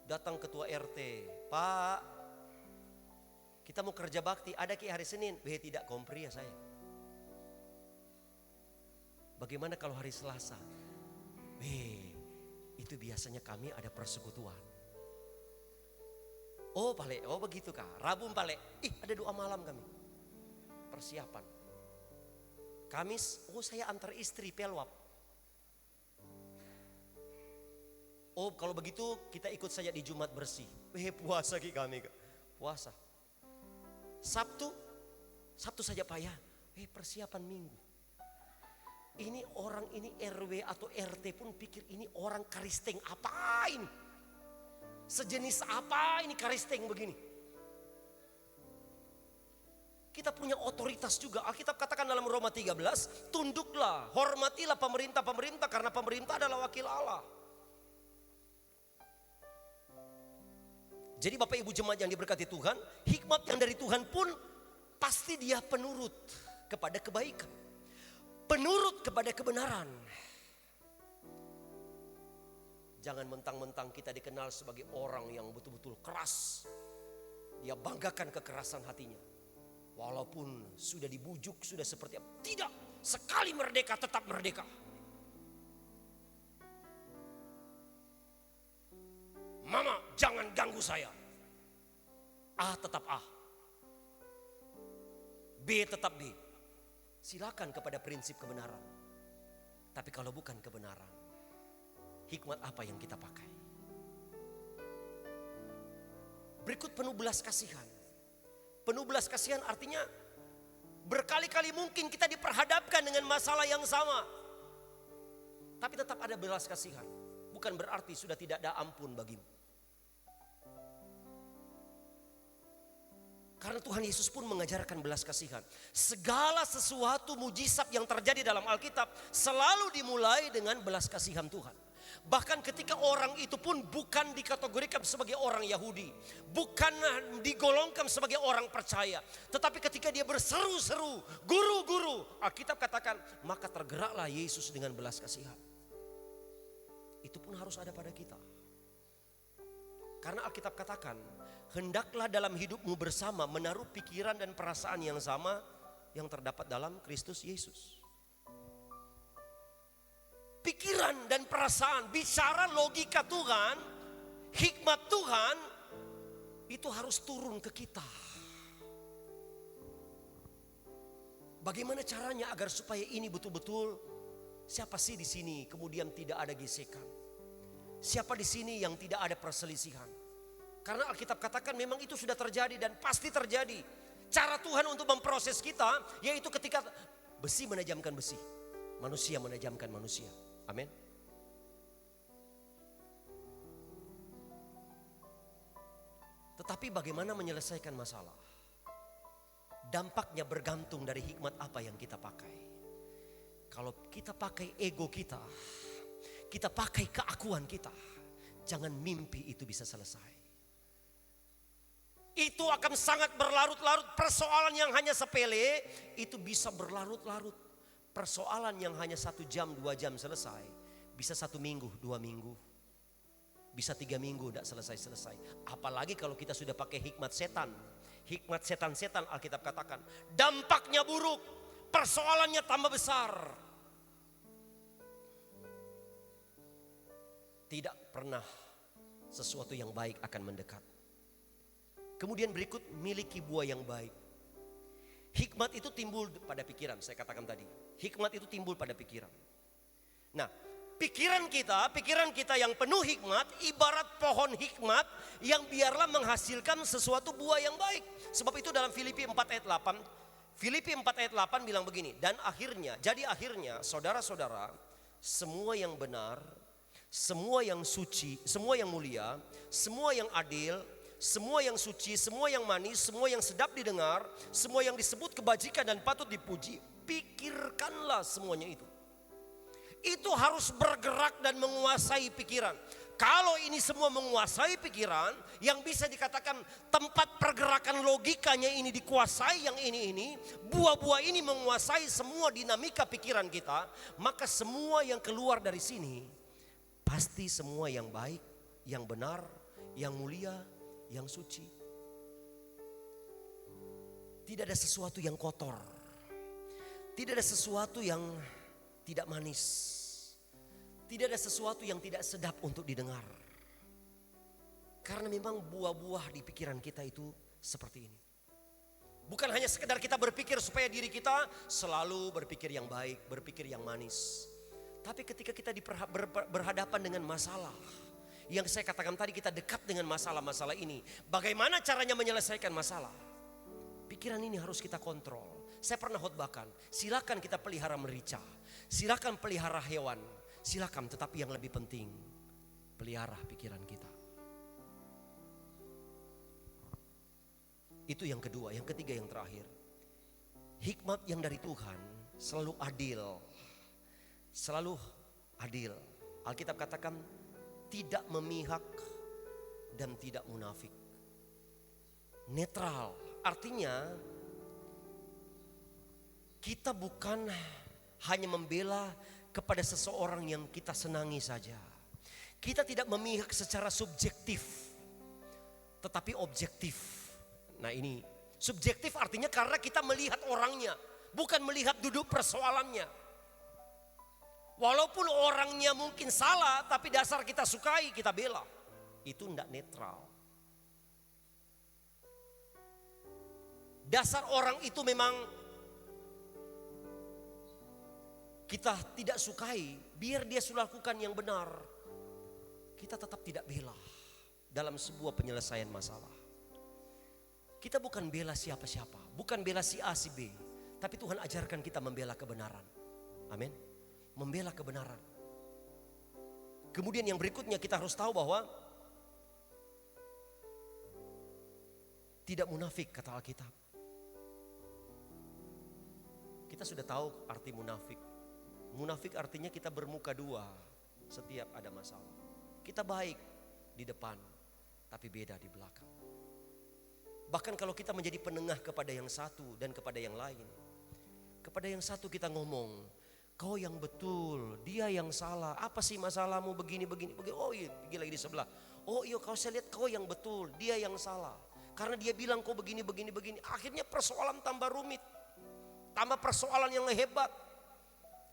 B: Datang ketua RT, Pak, kita mau kerja bakti, ada ki hari Senin. Tidak kompri ya saya. Bagaimana kalau hari Selasa? Itu biasanya kami ada persekutuan. Oh Pale, oh begitu kah? Rabu Pale, ada doa malam kami. Persiapan. Kamis, saya antar istri pelwap. Oh kalau begitu kita ikut saja di Jumat bersih. Puasa ki kami, puasa. Sabtu Sabtu saja Pak ya. Persiapan minggu. Ini orang ini RW atau RT pun pikir ini orang karisteng apa ini? Sejenis apa ini karisteng begini? Kita punya otoritas juga. Alkitab katakan dalam Roma 13, tunduklah, hormatilah pemerintah-pemerintah karena pemerintah adalah wakil Allah. Jadi Bapak Ibu jemaat yang diberkati Tuhan, hikmat yang dari Tuhan pun pasti dia penurut kepada kebaikan. Penurut kepada kebenaran. Jangan mentang-mentang kita dikenal sebagai orang yang betul-betul keras. Dia banggakan kekerasan hatinya. Walaupun sudah dibujuk, sudah seperti apa. Tidak, sekali merdeka tetap merdeka. Mama jangan ganggu saya. A tetap A. B tetap B. Silakan kepada prinsip kebenaran. Tapi kalau bukan kebenaran, hikmat apa yang kita pakai? Berikut penuh belas kasihan. Penuh belas kasihan artinya berkali-kali mungkin kita diperhadapkan dengan masalah yang sama. Tapi tetap ada belas kasihan. Bukan berarti sudah tidak ada ampun bagimu. Karena Tuhan Yesus pun mengajarkan belas kasihan. Segala sesuatu mujizat yang terjadi dalam Alkitab selalu dimulai dengan belas kasihan Tuhan. Bahkan ketika orang itu pun bukan dikategorikan sebagai orang Yahudi. Bukan digolongkan sebagai orang percaya. Tetapi ketika dia berseru-seru, guru-guru, Alkitab katakan, maka tergeraklah Yesus dengan belas kasihan. Itu pun harus ada pada kita. Karena Alkitab katakan, hendaklah dalam hidupmu bersama menaruh pikiran dan perasaan yang sama yang terdapat dalam Kristus Yesus. Pikiran dan perasaan, bicara logika Tuhan, hikmat Tuhan, itu harus turun ke kita. Bagaimana caranya agar supaya ini betul-betul, siapa sih di sini kemudian tidak ada gesekan? Siapa di sini yang tidak ada perselisihan? Karena Alkitab katakan memang itu sudah terjadi dan pasti terjadi. Cara Tuhan untuk memproses kita yaitu ketika besi menajamkan besi, manusia menajamkan manusia. Amin. Tetapi bagaimana menyelesaikan masalah? Dampaknya bergantung dari hikmat apa yang kita pakai. Kalau kita pakai ego kita, kita pakai keakuan kita, jangan mimpi itu bisa selesai. Itu akan sangat berlarut-larut. Persoalan yang hanya sepele itu bisa berlarut-larut. Persoalan yang hanya 1 jam 2 jam selesai bisa 1 minggu 2 minggu, bisa 3 minggu tidak selesai-selesai. Apalagi kalau kita sudah pakai hikmat setan. Hikmat setan-setan Alkitab katakan dampaknya buruk, persoalannya tambah besar. Tidak pernah sesuatu yang baik akan mendekat. Kemudian berikut, miliki buah yang baik. Hikmat itu timbul pada pikiran, saya katakan tadi. Hikmat itu timbul pada pikiran. Nah, pikiran kita yang penuh hikmat, ibarat pohon hikmat yang biarlah menghasilkan sesuatu buah yang baik. Sebab itu dalam Filipi 4 ayat 8, Filipi 4 ayat 8 bilang begini, jadi akhirnya saudara-saudara, semua yang benar, semua yang suci, semua yang mulia, semua yang adil, semua yang suci, semua yang manis, semua yang sedap didengar, semua yang disebut kebajikan dan patut dipuji, pikirkanlah semuanya itu. Itu harus bergerak dan menguasai pikiran. Kalau ini semua menguasai pikiran, yang bisa dikatakan tempat pergerakan logikanya ini dikuasai yang ini, buah-buah ini menguasai semua dinamika pikiran kita, maka semua yang keluar dari sini pasti semua yang baik, yang benar, yang mulia, yang suci. Tidak ada sesuatu yang kotor. Tidak ada sesuatu yang tidak manis. Tidak ada sesuatu yang tidak sedap untuk didengar. Karena memang buah-buah di pikiran kita itu seperti ini. Bukan hanya sekedar kita berpikir supaya diri kita selalu berpikir yang baik, berpikir yang manis. Tapi ketika kita berhadapan dengan masalah, yang saya katakan tadi, kita dekat dengan masalah-masalah ini. Bagaimana caranya menyelesaikan masalah? Pikiran ini harus kita kontrol. Saya pernah khotbahkan, silakan kita pelihara merica, silakan pelihara hewan, silakan, tetapi yang lebih penting, pelihara pikiran kita. Itu yang kedua. Yang ketiga, yang terakhir, hikmat yang dari Tuhan selalu adil. Selalu adil. Alkitab katakan tidak memihak dan tidak munafik. Netral, artinya kita bukan hanya membela kepada seseorang yang kita senangi saja. Kita tidak memihak secara subjektif, tetapi objektif. Nah ini subjektif artinya karena kita melihat orangnya, bukan melihat duduk persoalannya. Walaupun orangnya mungkin salah, tapi dasar kita sukai, kita bela. Itu tidak netral. Dasar orang itu memang kita tidak sukai, biar dia sudah lakukan yang benar, kita tetap tidak bela dalam sebuah penyelesaian masalah. Kita bukan bela siapa-siapa, bukan bela si A si B, tapi Tuhan ajarkan kita membela kebenaran. Amin. Membela kebenaran. Kemudian yang berikutnya kita harus tahu bahwa tidak munafik kata Alkitab. Kita sudah tahu arti munafik. Munafik artinya kita bermuka dua setiap ada masalah. Kita baik di depan, tapi beda di belakang. Bahkan kalau kita menjadi penengah kepada yang satu dan kepada yang lain. Kepada yang satu kita ngomong, kau yang betul, dia yang salah. Apa sih masalahmu begini. Oh iya, pergi lagi di sebelah. Oh iya, kau saya lihat kau yang betul, dia yang salah. Karena dia bilang kau begini. Akhirnya persoalan tambah rumit. Tambah persoalan yang hebat.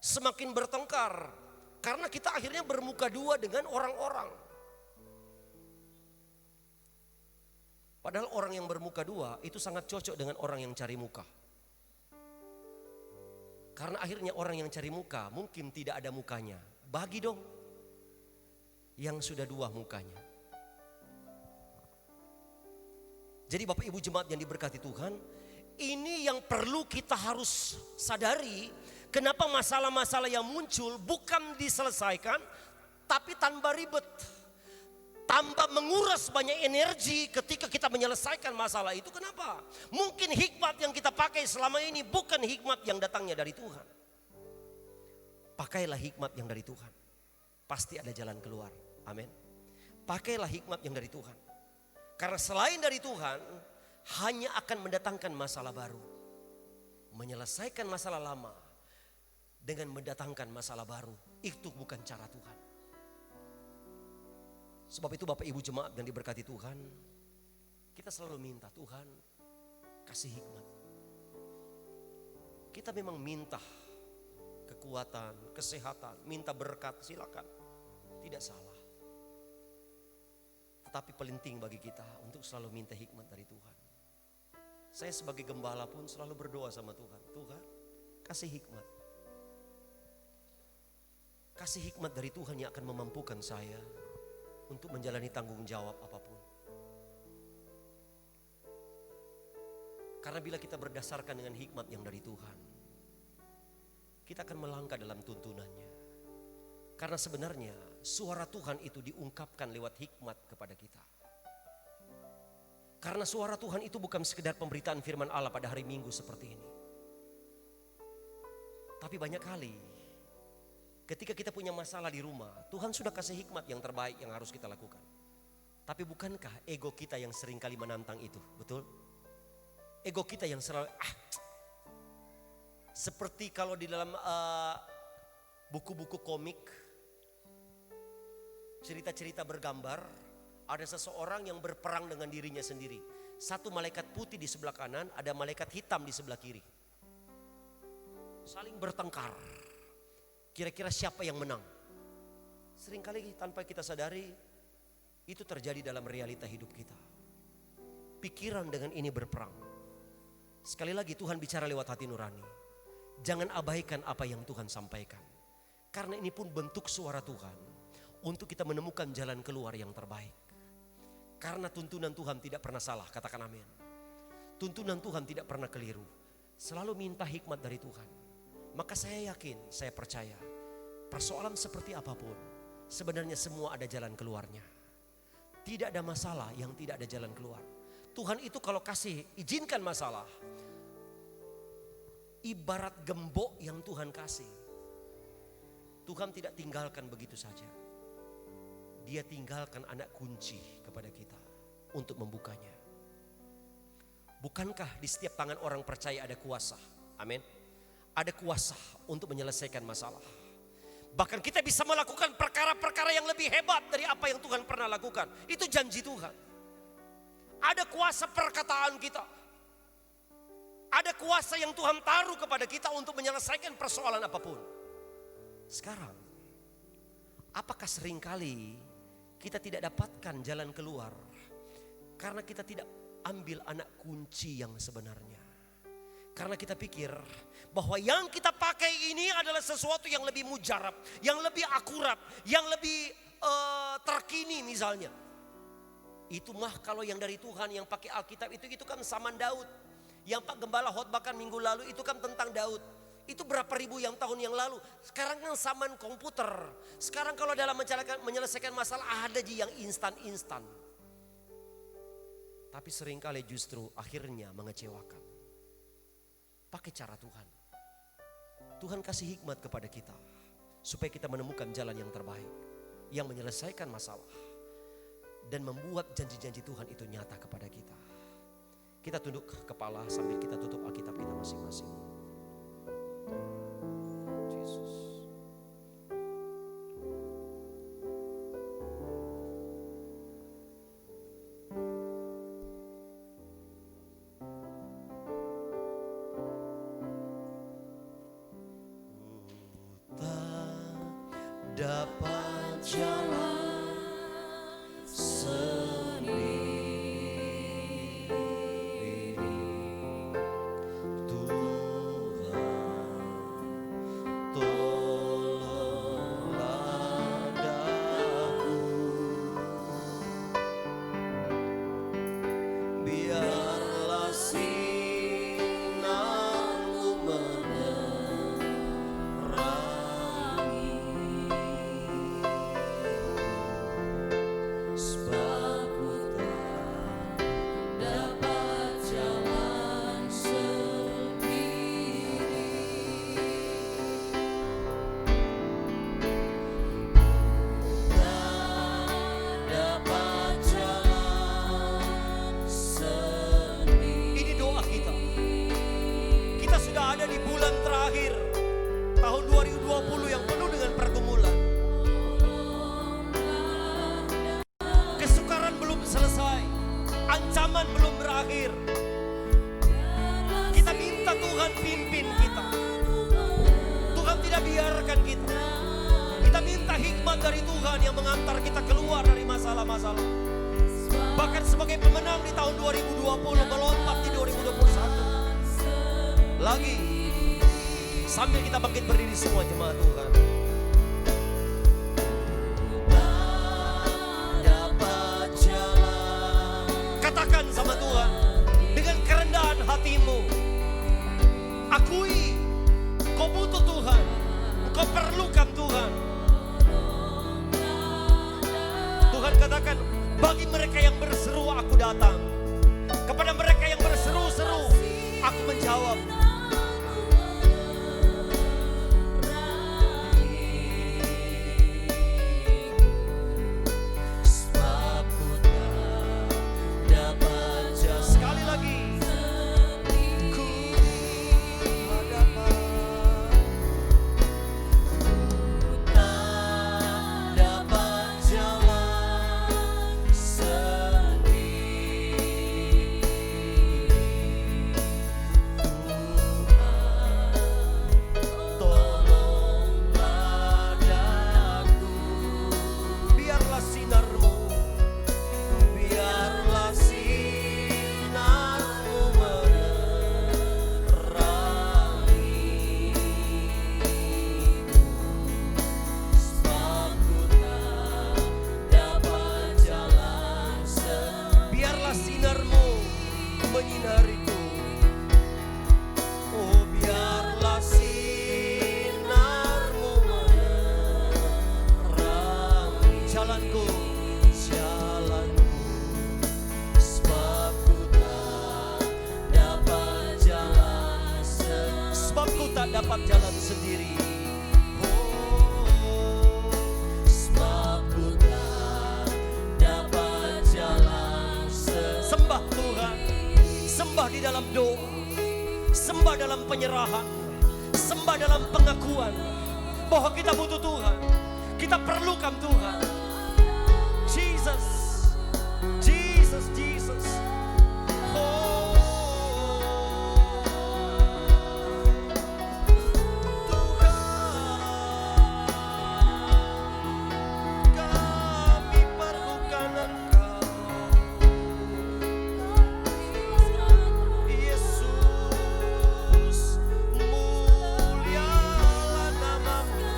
B: Semakin bertengkar. Karena kita akhirnya bermuka dua dengan orang-orang. Padahal orang yang bermuka dua itu sangat cocok dengan orang yang cari muka. Karena akhirnya orang yang cari muka mungkin tidak ada mukanya. Bagi dong yang sudah dua mukanya. Jadi Bapak Ibu jemaat yang diberkati Tuhan, ini yang perlu kita harus sadari. Kenapa masalah-masalah yang muncul bukan diselesaikan tapi tanpa ribet. Tambah menguras banyak energi ketika kita menyelesaikan masalah itu. Kenapa? Mungkin hikmat yang kita pakai selama ini bukan hikmat yang datangnya dari Tuhan. Pakailah hikmat yang dari Tuhan. Pasti ada jalan keluar. Amin. Pakailah hikmat yang dari Tuhan. Karena selain dari Tuhan, hanya akan mendatangkan masalah baru. Menyelesaikan masalah lama dengan mendatangkan masalah baru. Itu bukan cara Tuhan. Sebab itu Bapak Ibu jemaat yang diberkati Tuhan, kita selalu minta Tuhan kasih hikmat. Kita memang minta kekuatan, kesehatan, minta berkat, silakan. Tidak salah. Tetapi penting bagi kita untuk selalu minta hikmat dari Tuhan. Saya sebagai gembala pun selalu berdoa sama Tuhan. Tuhan kasih hikmat. Kasih hikmat dari Tuhan yang akan memampukan saya untuk menjalani tanggung jawab apapun. Karena bila kita berdasarkan dengan hikmat yang dari Tuhan, kita akan melangkah dalam tuntunannya. Karena sebenarnya suara Tuhan itu diungkapkan lewat hikmat kepada kita. Karena suara Tuhan itu bukan sekedar pemberitaan firman Allah pada hari Minggu seperti ini. Tapi banyak kali ketika kita punya masalah di rumah, Tuhan sudah kasih hikmat yang terbaik yang harus kita lakukan. Tapi bukankah ego kita yang seringkali menantang itu, betul? Ego kita yang selalu, seperti kalau di dalam buku-buku komik, cerita-cerita bergambar, ada seseorang yang berperang dengan dirinya sendiri. Satu malaikat putih di sebelah kanan, ada malaikat hitam di sebelah kiri. Saling bertengkar. Kira-kira siapa yang menang? Seringkali tanpa kita sadari, itu terjadi dalam realita hidup kita. Pikiran dengan ini berperang. Sekali lagi Tuhan bicara lewat hati nurani. Jangan abaikan apa yang Tuhan sampaikan. Karena ini pun bentuk suara Tuhan untuk kita menemukan jalan keluar yang terbaik. Karena tuntunan Tuhan tidak pernah salah, katakan amin. tuntunan Tuhan tidak pernah keliru. Selalu minta hikmat dari Tuhan. Maka saya yakin, saya percaya, persoalan seperti apapun, sebenarnya semua ada jalan keluarnya. Tidak ada masalah yang tidak ada jalan keluar. Tuhan itu kalau kasih, izinkan masalah, ibarat gembok yang Tuhan kasih. Tuhan tidak tinggalkan begitu saja. Dia tinggalkan anak kunci kepada kita untuk membukanya. Bukankah di setiap tangan orang percaya ada kuasa? Amin. Ada kuasa untuk menyelesaikan masalah. Bahkan kita bisa melakukan perkara-perkara yang lebih hebat dari apa yang Tuhan pernah lakukan. Itu janji Tuhan. Ada kuasa perkataan kita. Ada kuasa yang Tuhan taruh kepada kita untuk menyelesaikan persoalan apapun. Sekarang, apakah seringkali kita tidak dapatkan jalan keluar karena kita tidak ambil anak kunci yang sebenarnya? Karena kita pikir bahwa yang kita pakai ini adalah sesuatu yang lebih mujarab, yang lebih akurat, yang lebih terkini misalnya. Itu mah kalau yang dari Tuhan yang pakai Alkitab itu kan zaman Daud. Yang Pak Gembala khotbahkan minggu lalu itu kan tentang Daud. Itu berapa ribu yang tahun yang lalu. Sekarang kan zaman komputer. Sekarang kalau dalam menyelesaikan masalah ada yang instan-instan. Tapi seringkali justru akhirnya mengecewakan. Pakai cara Tuhan. Tuhan kasih hikmat kepada kita. Supaya kita menemukan jalan yang terbaik. Yang menyelesaikan masalah. Dan membuat janji-janji Tuhan itu nyata kepada kita. Kita tunduk kepala sambil kita tutup Alkitab kita masing-masing. Yesus. Tak dapat jalan sendiri. Tahun 2020 yang penuh dengan pergumulan. Kesukaran belum selesai. Ancaman belum berakhir. Kita minta Tuhan pimpin kita. Tuhan tidak biarkan kita. Kita minta hikmat dari Tuhan yang mengantar kita keluar dari masalah-masalah. Bahkan sebagai pemenang di tahun 2020 melompat di 2021. Lagi. Sambil kita bangkit berdiri semua jemaat Tuhan. Dapat jalan. Katakan sama Tuhan dengan kerendahan hatimu. Akui kau butuh Tuhan. Kau perlukan Tuhan. Tuhan katakan, bagi mereka yang berseru aku datang. Kepada mereka yang berseru-seru aku menjawab. Menyinariku. dapat jalan sendiri. Sebab ku tak dapat jalan sendiri. Sembah Tuhan, sembah di dalam doa, sembah dalam penyerahan, sembah dalam pengakuan bahwa kita butuh Tuhan, kita perlukan Tuhan. Jesus, Jesus, Jesus. Oh, Tuhan, kami perlukan Engkau. Yesus, mulialah nama-Mu.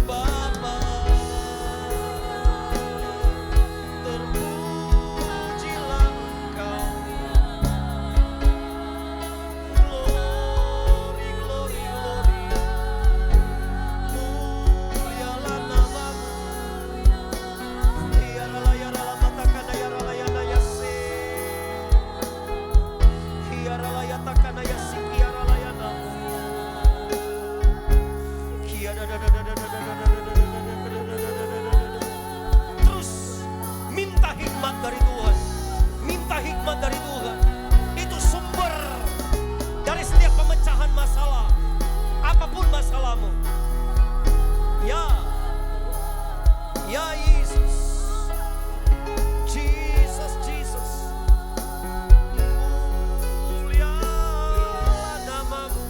B: Bapa, terpujilah Engkau. Glory, glory, glory. Mulialah nama-Mu. Yarala, yarala, matakana, yarala, yana, yase. Yarala, yatakana, yasik, yarala, yana. Terus minta hikmat dari Tuhan, minta hikmat dari Tuhan. Itu sumber dari setiap pemecahan masalah, apapun masalahmu. Ya, ya Yesus, Jesus, Jesus. Mulialah nama-Mu.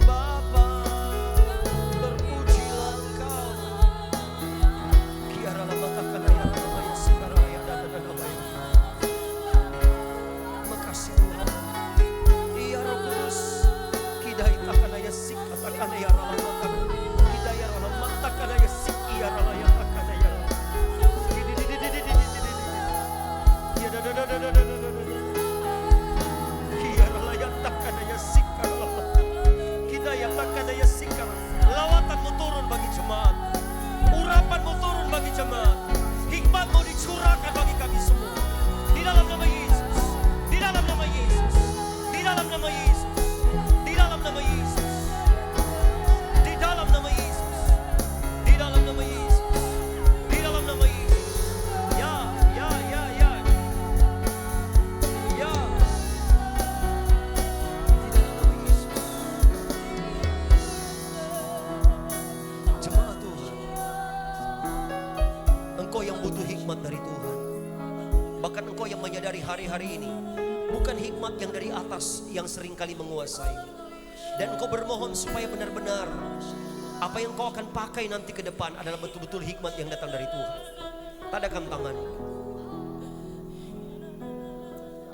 B: Bapa, terpujilah Engkau. Kiara lama takkan ayah namanya sekarang ayah dan namanya. Makasih Tuhan. Iya Roh Kudus. Kidai takkan ayah sik takkan ayah lama takkan. Kidai lama takkan ayah sik iya lama takkan ayah. Lawatanmu turun bagi jemaat, urapanmu turun bagi jemaat, hikmatmu dicurahkan bagi kami semua. Di dalam nama Yesus, di dalam nama Yesus, di dalam nama Yesus, di dalam nama Yesus, di dalam nama Yesus, di dalam nama Yesus, di dalam nama Yesus. Ya, ya, ya, ya, ya. Di dalam nama Yesus. Jemaat Tuhan, engkau yang butuh hikmat dari Tuhan. Bahkan engkau yang menyadari hari-hari ini bukan hikmat yang dari atas yang seringkali menguasai. Dan engkau bermohon supaya benar-benar apa yang kau akan pakai nanti ke depan adalah betul-betul hikmat yang datang dari Tuhan. Tadakan tangan.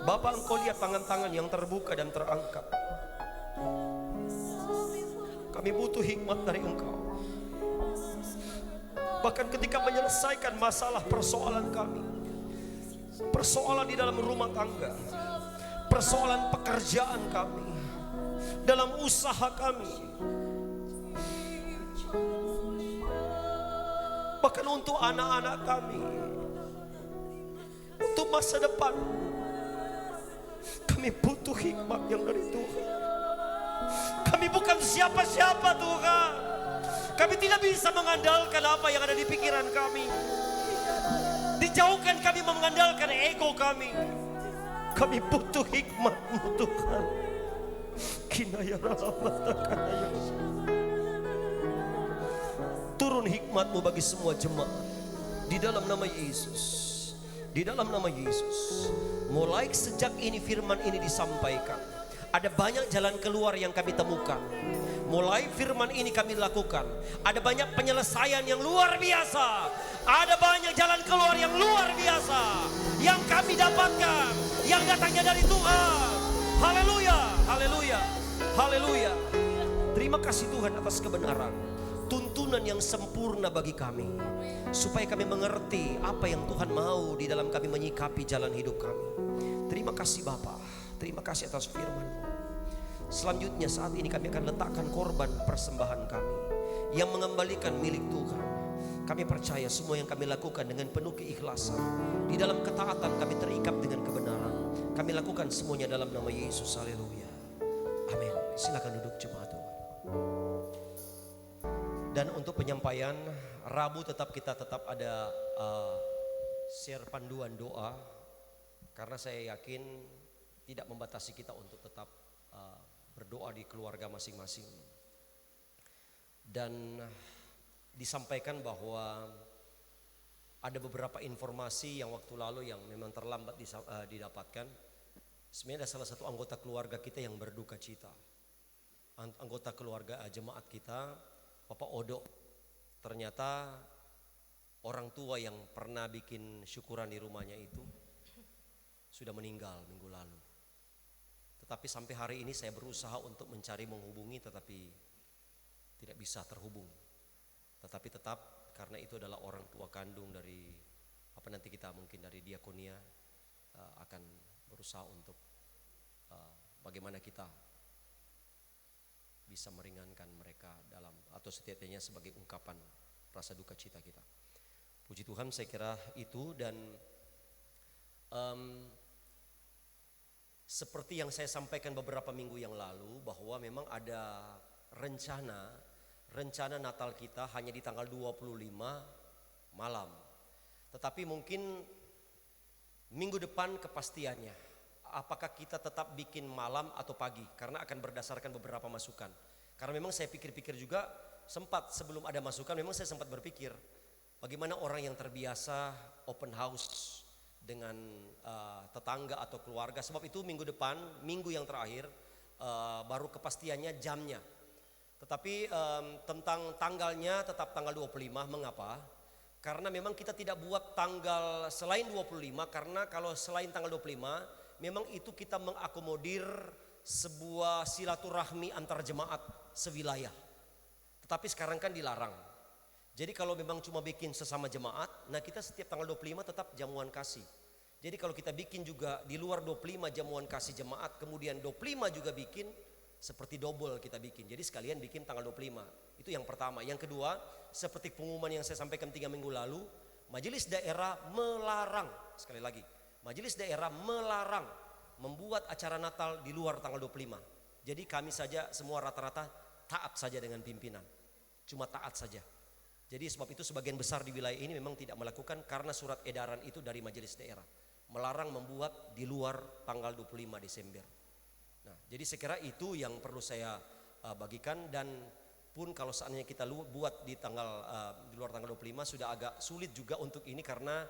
B: Bapak, engkau lihat tangan-tangan yang terbuka dan terangkat. Kami butuh hikmat dari engkau. Bahkan ketika menyelesaikan masalah persoalan kami, persoalan di dalam rumah tangga, persoalan pekerjaan kami, dalam usaha kami, bahkan untuk anak-anak kami, untuk masa depan, kami butuh hikmat yang dari Tuhan. Kami bukan siapa-siapa Tuhan. Kami tidak bisa mengandalkan apa yang ada di pikiran kami. Dijauhkan kami mengandalkan ego kami. Kami butuh hikmat-Mu Tuhan. Turun hikmat-Mu bagi semua jemaat. Di dalam nama Yesus. Di dalam nama Yesus. Mulai sejak ini firman ini disampaikan, ada banyak jalan keluar yang kami temukan. Mulai firman ini kami lakukan, ada banyak penyelesaian yang luar biasa. Ada banyak jalan keluar yang luar biasa yang kami dapatkan, yang datangnya dari Tuhan. Haleluya, haleluya, haleluya. Terima kasih Tuhan atas kebenaran, tuntunan yang sempurna bagi kami, supaya kami mengerti apa yang Tuhan mau di dalam kami menyikapi jalan hidup kami. Terima kasih Bapa, terima kasih atas firman-Mu. Selanjutnya saat ini kami akan letakkan korban persembahan kami yang mengembalikan milik Tuhan. Kami percaya semua yang kami lakukan dengan penuh keikhlasan, di dalam ketaatan kami terikat dengan kebenaran. Kami lakukan semuanya dalam nama Yesus. Haleluya. Amin. Silakan duduk jemaat Tuhan. Dan untuk penyampaian Rabu kita tetap ada share panduan doa, karena saya yakin tidak membatasi kita untuk tetap berdoa di keluarga masing-masing. Dan disampaikan bahwa ada beberapa informasi yang waktu lalu yang memang terlambat didapatkan. Sebenarnya ada salah satu anggota keluarga kita yang berduka cita. Anggota keluarga jemaat kita, Bapak Odo. Ternyata orang tua yang pernah bikin syukuran di rumahnya itu sudah meninggal minggu lalu. Tetapi sampai hari ini saya berusaha untuk mencari menghubungi, tetapi tidak bisa terhubung. Tetapi tetap karena itu adalah orang tua kandung dari nanti kita mungkin dari diakonia akan berusaha untuk bagaimana kita bisa meringankan mereka dalam, atau setidaknya sebagai ungkapan rasa duka cita kita. Puji Tuhan, saya kira itu. Dan seperti yang saya sampaikan beberapa minggu yang lalu, bahwa memang ada rencana Natal kita hanya di tanggal 25 malam. Tetapi mungkin minggu depan kepastiannya apakah kita tetap bikin malam atau pagi, karena akan berdasarkan beberapa masukan. Karena memang saya pikir-pikir juga, sebelum ada masukan memang saya sempat berpikir bagaimana orang yang terbiasa open house dengan tetangga atau keluarga. Sebab itu minggu depan, minggu yang terakhir baru kepastiannya jamnya. Tetapi tentang tanggalnya tetap tanggal 25. Mengapa? Karena memang kita tidak buat tanggal selain 25, karena kalau selain tanggal 25 memang itu kita mengakomodir sebuah silaturahmi antar jemaat sewilayah. Tetapi sekarang kan dilarang. Jadi kalau memang cuma bikin sesama jemaat, nah kita setiap tanggal 25 tetap jamuan kasih. Jadi kalau kita bikin juga di luar 25 jamuan kasih jemaat, kemudian 25 juga bikin, seperti double kita bikin. Jadi sekalian bikin tanggal 25. Itu yang pertama. Yang kedua, seperti pengumuman yang saya sampaikan 3 minggu lalu, majelis daerah melarang, sekali lagi, majelis daerah melarang membuat acara Natal di luar tanggal 25. Jadi kami saja semua rata-rata taat saja dengan pimpinan. Cuma taat saja. Jadi sebab itu sebagian besar di wilayah ini memang tidak melakukan, karena surat edaran itu dari majelis daerah. Melarang membuat di luar tanggal 25 Desember. Nah, jadi saya kira itu yang perlu saya bagikan. Dan pun kalau seandainya kita buat di luar tanggal 25 sudah agak sulit juga untuk ini, karena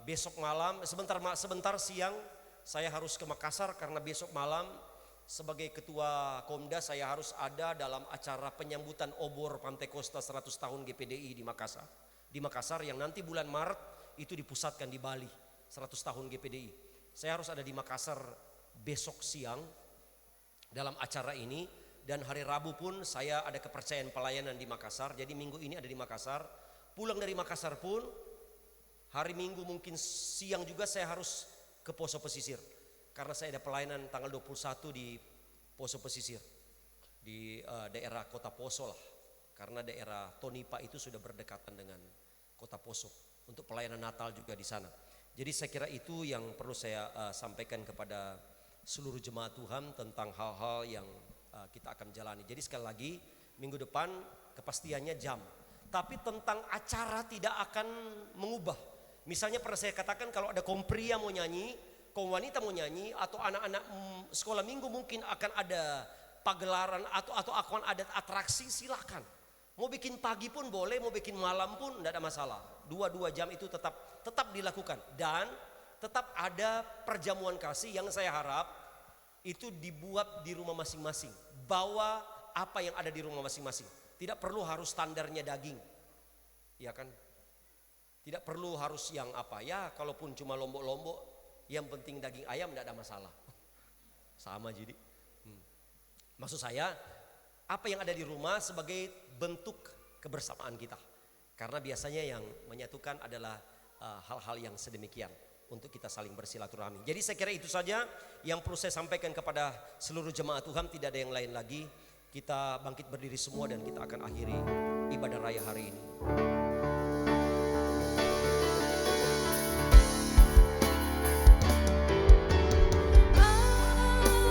B: besok malam sebentar siang saya harus ke Makassar, karena besok malam sebagai ketua Komda saya harus ada dalam acara penyambutan obor Pantai Costa 100 tahun GPDI di Makassar yang nanti bulan Maret itu dipusatkan di Bali 100 tahun GPDI. Saya harus ada di Makassar besok siang dalam acara ini, dan hari Rabu pun saya ada kepercayaan pelayanan di Makassar. Jadi minggu ini ada di Makassar. Pulang dari Makassar pun hari Minggu mungkin siang juga saya harus ke Poso Pesisir, karena saya ada pelayanan tanggal 21 di Poso Pesisir, di daerah kota Poso lah, karena daerah Tonipa itu sudah berdekatan dengan kota Poso untuk pelayanan Natal juga di sana. Jadi saya kira itu yang perlu saya sampaikan kepada seluruh jemaat Tuhan tentang hal-hal yang kita akan jalani. Jadi sekali lagi minggu depan kepastiannya jam, tapi tentang acara tidak akan mengubah. Misalnya pernah saya katakan kalau ada kaum pria mau nyanyi, kaum wanita mau nyanyi, atau anak-anak sekolah minggu mungkin akan ada pagelaran atau akan ada atraksi, silakan. Mau bikin pagi pun boleh, mau bikin malam pun tidak ada masalah. 2 jam itu tetap dilakukan, dan tetap ada perjamuan kasih yang saya harap itu dibuat di rumah masing-masing. Bawa apa yang ada di rumah masing-masing. Tidak perlu harus standarnya daging, ya kan? Tidak perlu harus yang apa ya, kalaupun cuma lombok-lombok, yang penting daging ayam tidak ada masalah. Sama jadi. Maksud saya, apa yang ada di rumah sebagai bentuk kebersamaan kita. Karena biasanya yang menyatukan adalah hal-hal yang sedemikian, untuk kita saling bersilaturahmi. Jadi saya kira itu saja yang perlu saya sampaikan kepada seluruh jemaat Tuhan. Tidak ada yang lain lagi. Kita bangkit berdiri semua dan kita akan akhiri ibadah raya hari ini.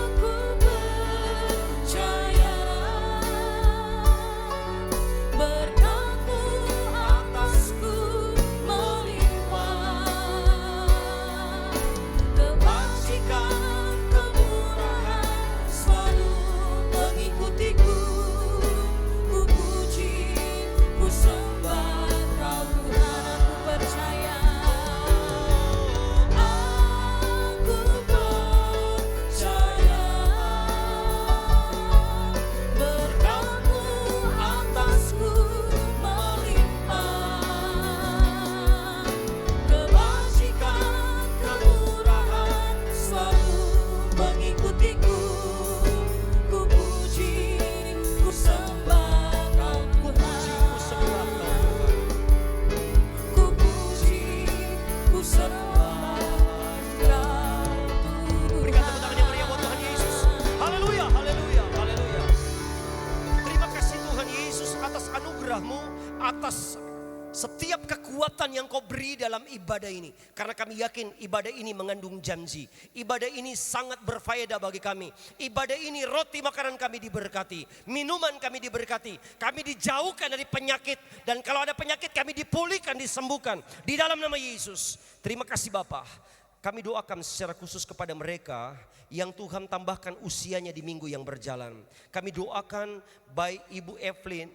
C: Aku
B: Setiap kekuatan yang kau beri dalam ibadah ini. Karena kami yakin ibadah ini mengandung janji. Ibadah ini sangat berfaedah bagi kami. Ibadah ini roti makanan kami diberkati. Minuman kami diberkati. Kami dijauhkan dari penyakit. Dan kalau ada penyakit kami dipulihkan, disembuhkan. Di dalam nama Yesus. Terima kasih Bapa. Kami doakan secara khusus kepada mereka yang Tuhan tambahkan usianya di minggu yang berjalan. Kami doakan baik Ibu Evelyn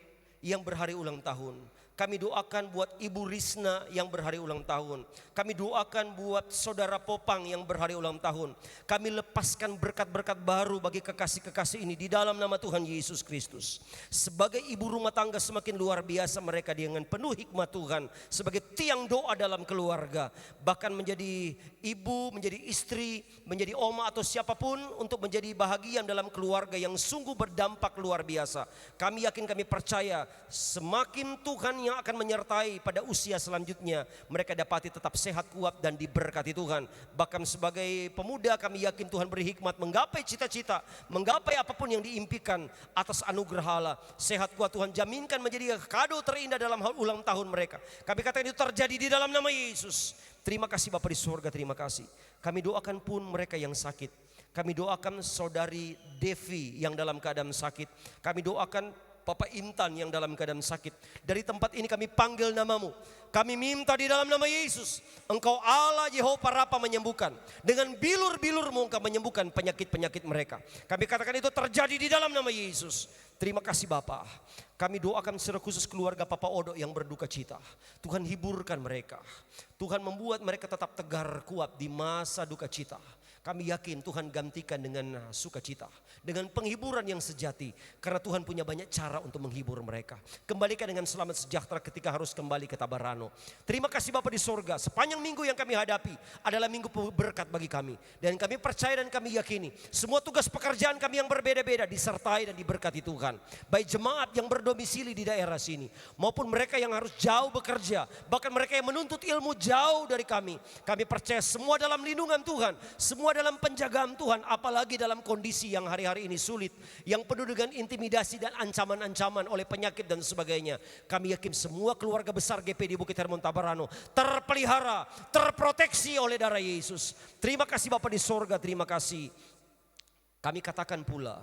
B: yang berhari ulang tahun. Kami doakan buat Ibu Risna yang berhari ulang tahun. Kami doakan buat Saudara Popang yang berhari ulang tahun. Kami lepaskan berkat-berkat baru bagi kekasih-kekasih ini di dalam nama Tuhan Yesus Kristus. Sebagai ibu rumah tangga semakin luar biasa mereka dengan penuh hikmat Tuhan. Sebagai tiang doa dalam keluarga. Bahkan menjadi ibu, menjadi istri, menjadi oma atau siapapun untuk menjadi bahagian dalam keluarga yang sungguh berdampak luar biasa. Kami yakin, kami percaya semakin Tuhan yang akan menyertai pada usia selanjutnya, mereka dapati tetap sehat, kuat dan diberkati Tuhan. Bahkan sebagai pemuda kami yakin Tuhan beri hikmat menggapai cita-cita, menggapai apapun yang diimpikan atas anugerah Allah. Sehat, kuat Tuhan jaminkan menjadi kado terindah dalam ulang tahun mereka. Kami katakan itu terjadi di dalam nama Yesus. Terima kasih Bapa di surga, terima kasih. Kami doakan pun mereka yang sakit. Kami doakan Saudari Devi yang dalam keadaan sakit. Kami doakan Bapak Intan yang dalam keadaan sakit. Dari tempat ini kami panggil namamu. Kami minta di dalam nama Yesus. Engkau Allah Yehova Rafa menyembuhkan. Dengan bilur-bilurmu engkau menyembuhkan penyakit-penyakit mereka. Kami katakan itu terjadi di dalam nama Yesus. Terima kasih Bapak. Kami doakan secara khusus keluarga Papa Odo yang berduka cita. Tuhan hiburkan mereka. Tuhan membuat mereka tetap tegar kuat di masa duka cita. Kami yakin Tuhan gantikan dengan sukacita, dengan penghiburan yang sejati. Karena Tuhan punya banyak cara untuk menghibur mereka. Kembalikan dengan selamat sejahtera ketika harus kembali ke Tabarano. Terima kasih Bapa di sorga. Sepanjang minggu yang kami hadapi adalah minggu berkat bagi kami. Dan kami percaya dan kami yakini semua tugas pekerjaan kami yang berbeda-beda disertai dan diberkati Tuhan. Baik jemaat yang berdomisili di daerah sini, maupun mereka yang harus jauh bekerja, bahkan mereka yang menuntut ilmu jauh dari kami. Kami percaya semua dalam lindungan Tuhan, semua dalam penjagaan Tuhan, apalagi dalam kondisi yang hari-hari ini sulit, yang penuh dengan intimidasi dan ancaman-ancaman oleh penyakit dan sebagainya. Kami yakin semua keluarga besar GP di Bukit Hermon Tabarano terpelihara, terproteksi oleh darah Yesus. Terima kasih Bapa di sorga, terima kasih. Kami katakan pula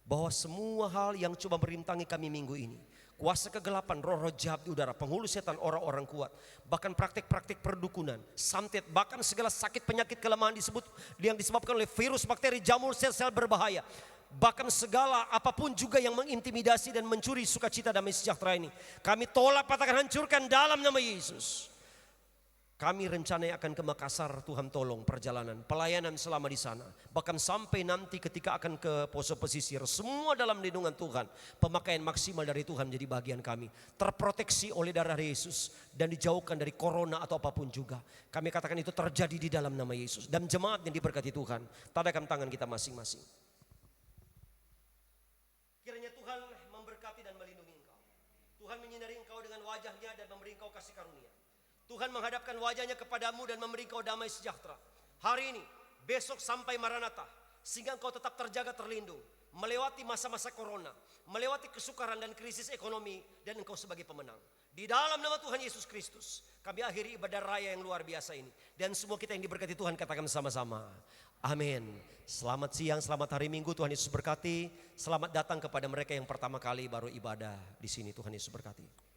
B: bahwa semua hal yang coba merintangi kami minggu ini, kuasa kegelapan, roh-roh jahat di udara, penghulu setan, orang-orang kuat, bahkan praktik-praktik perdukunan, santet, bahkan segala sakit, penyakit, kelemahan yang disebabkan oleh virus, bakteri, jamur, sel-sel berbahaya, bahkan segala apapun juga yang mengintimidasi dan mencuri sukacita damai sejahtera ini, kami tolak, patahkan, hancurkan dalam nama Yesus. Kami rencananya akan ke Makassar, Tuhan tolong perjalanan, pelayanan selama di sana. Bahkan sampai nanti ketika akan ke Poso Pesisir, semua dalam lindungan Tuhan. Pemakaian maksimal dari Tuhan jadi bagian kami. Terproteksi oleh darah Yesus dan dijauhkan dari corona atau apapun juga. Kami katakan itu terjadi di dalam nama Yesus. Dan jemaat yang diberkati Tuhan, tadakan tangan kita masing-masing. Kiranya Tuhan memberkati dan melindungi engkau. Tuhan menyinari engkau dengan wajahnya dan memberi engkau kasih karunia. Tuhan menghadapkan wajahnya kepadamu dan memberi kau damai sejahtera. Hari ini, besok sampai Maranatha. Sehingga engkau tetap terjaga, terlindung. Melewati masa-masa corona. Melewati kesukaran dan krisis ekonomi. Dan engkau sebagai pemenang. Di dalam nama Tuhan Yesus Kristus. Kami akhiri ibadah raya yang luar biasa ini. Dan semua kita yang diberkati Tuhan katakan sama-sama. Amin. Selamat siang, selamat hari Minggu. Tuhan Yesus berkati. Selamat datang kepada mereka yang pertama kali baru ibadah di sini. Tuhan Yesus berkati.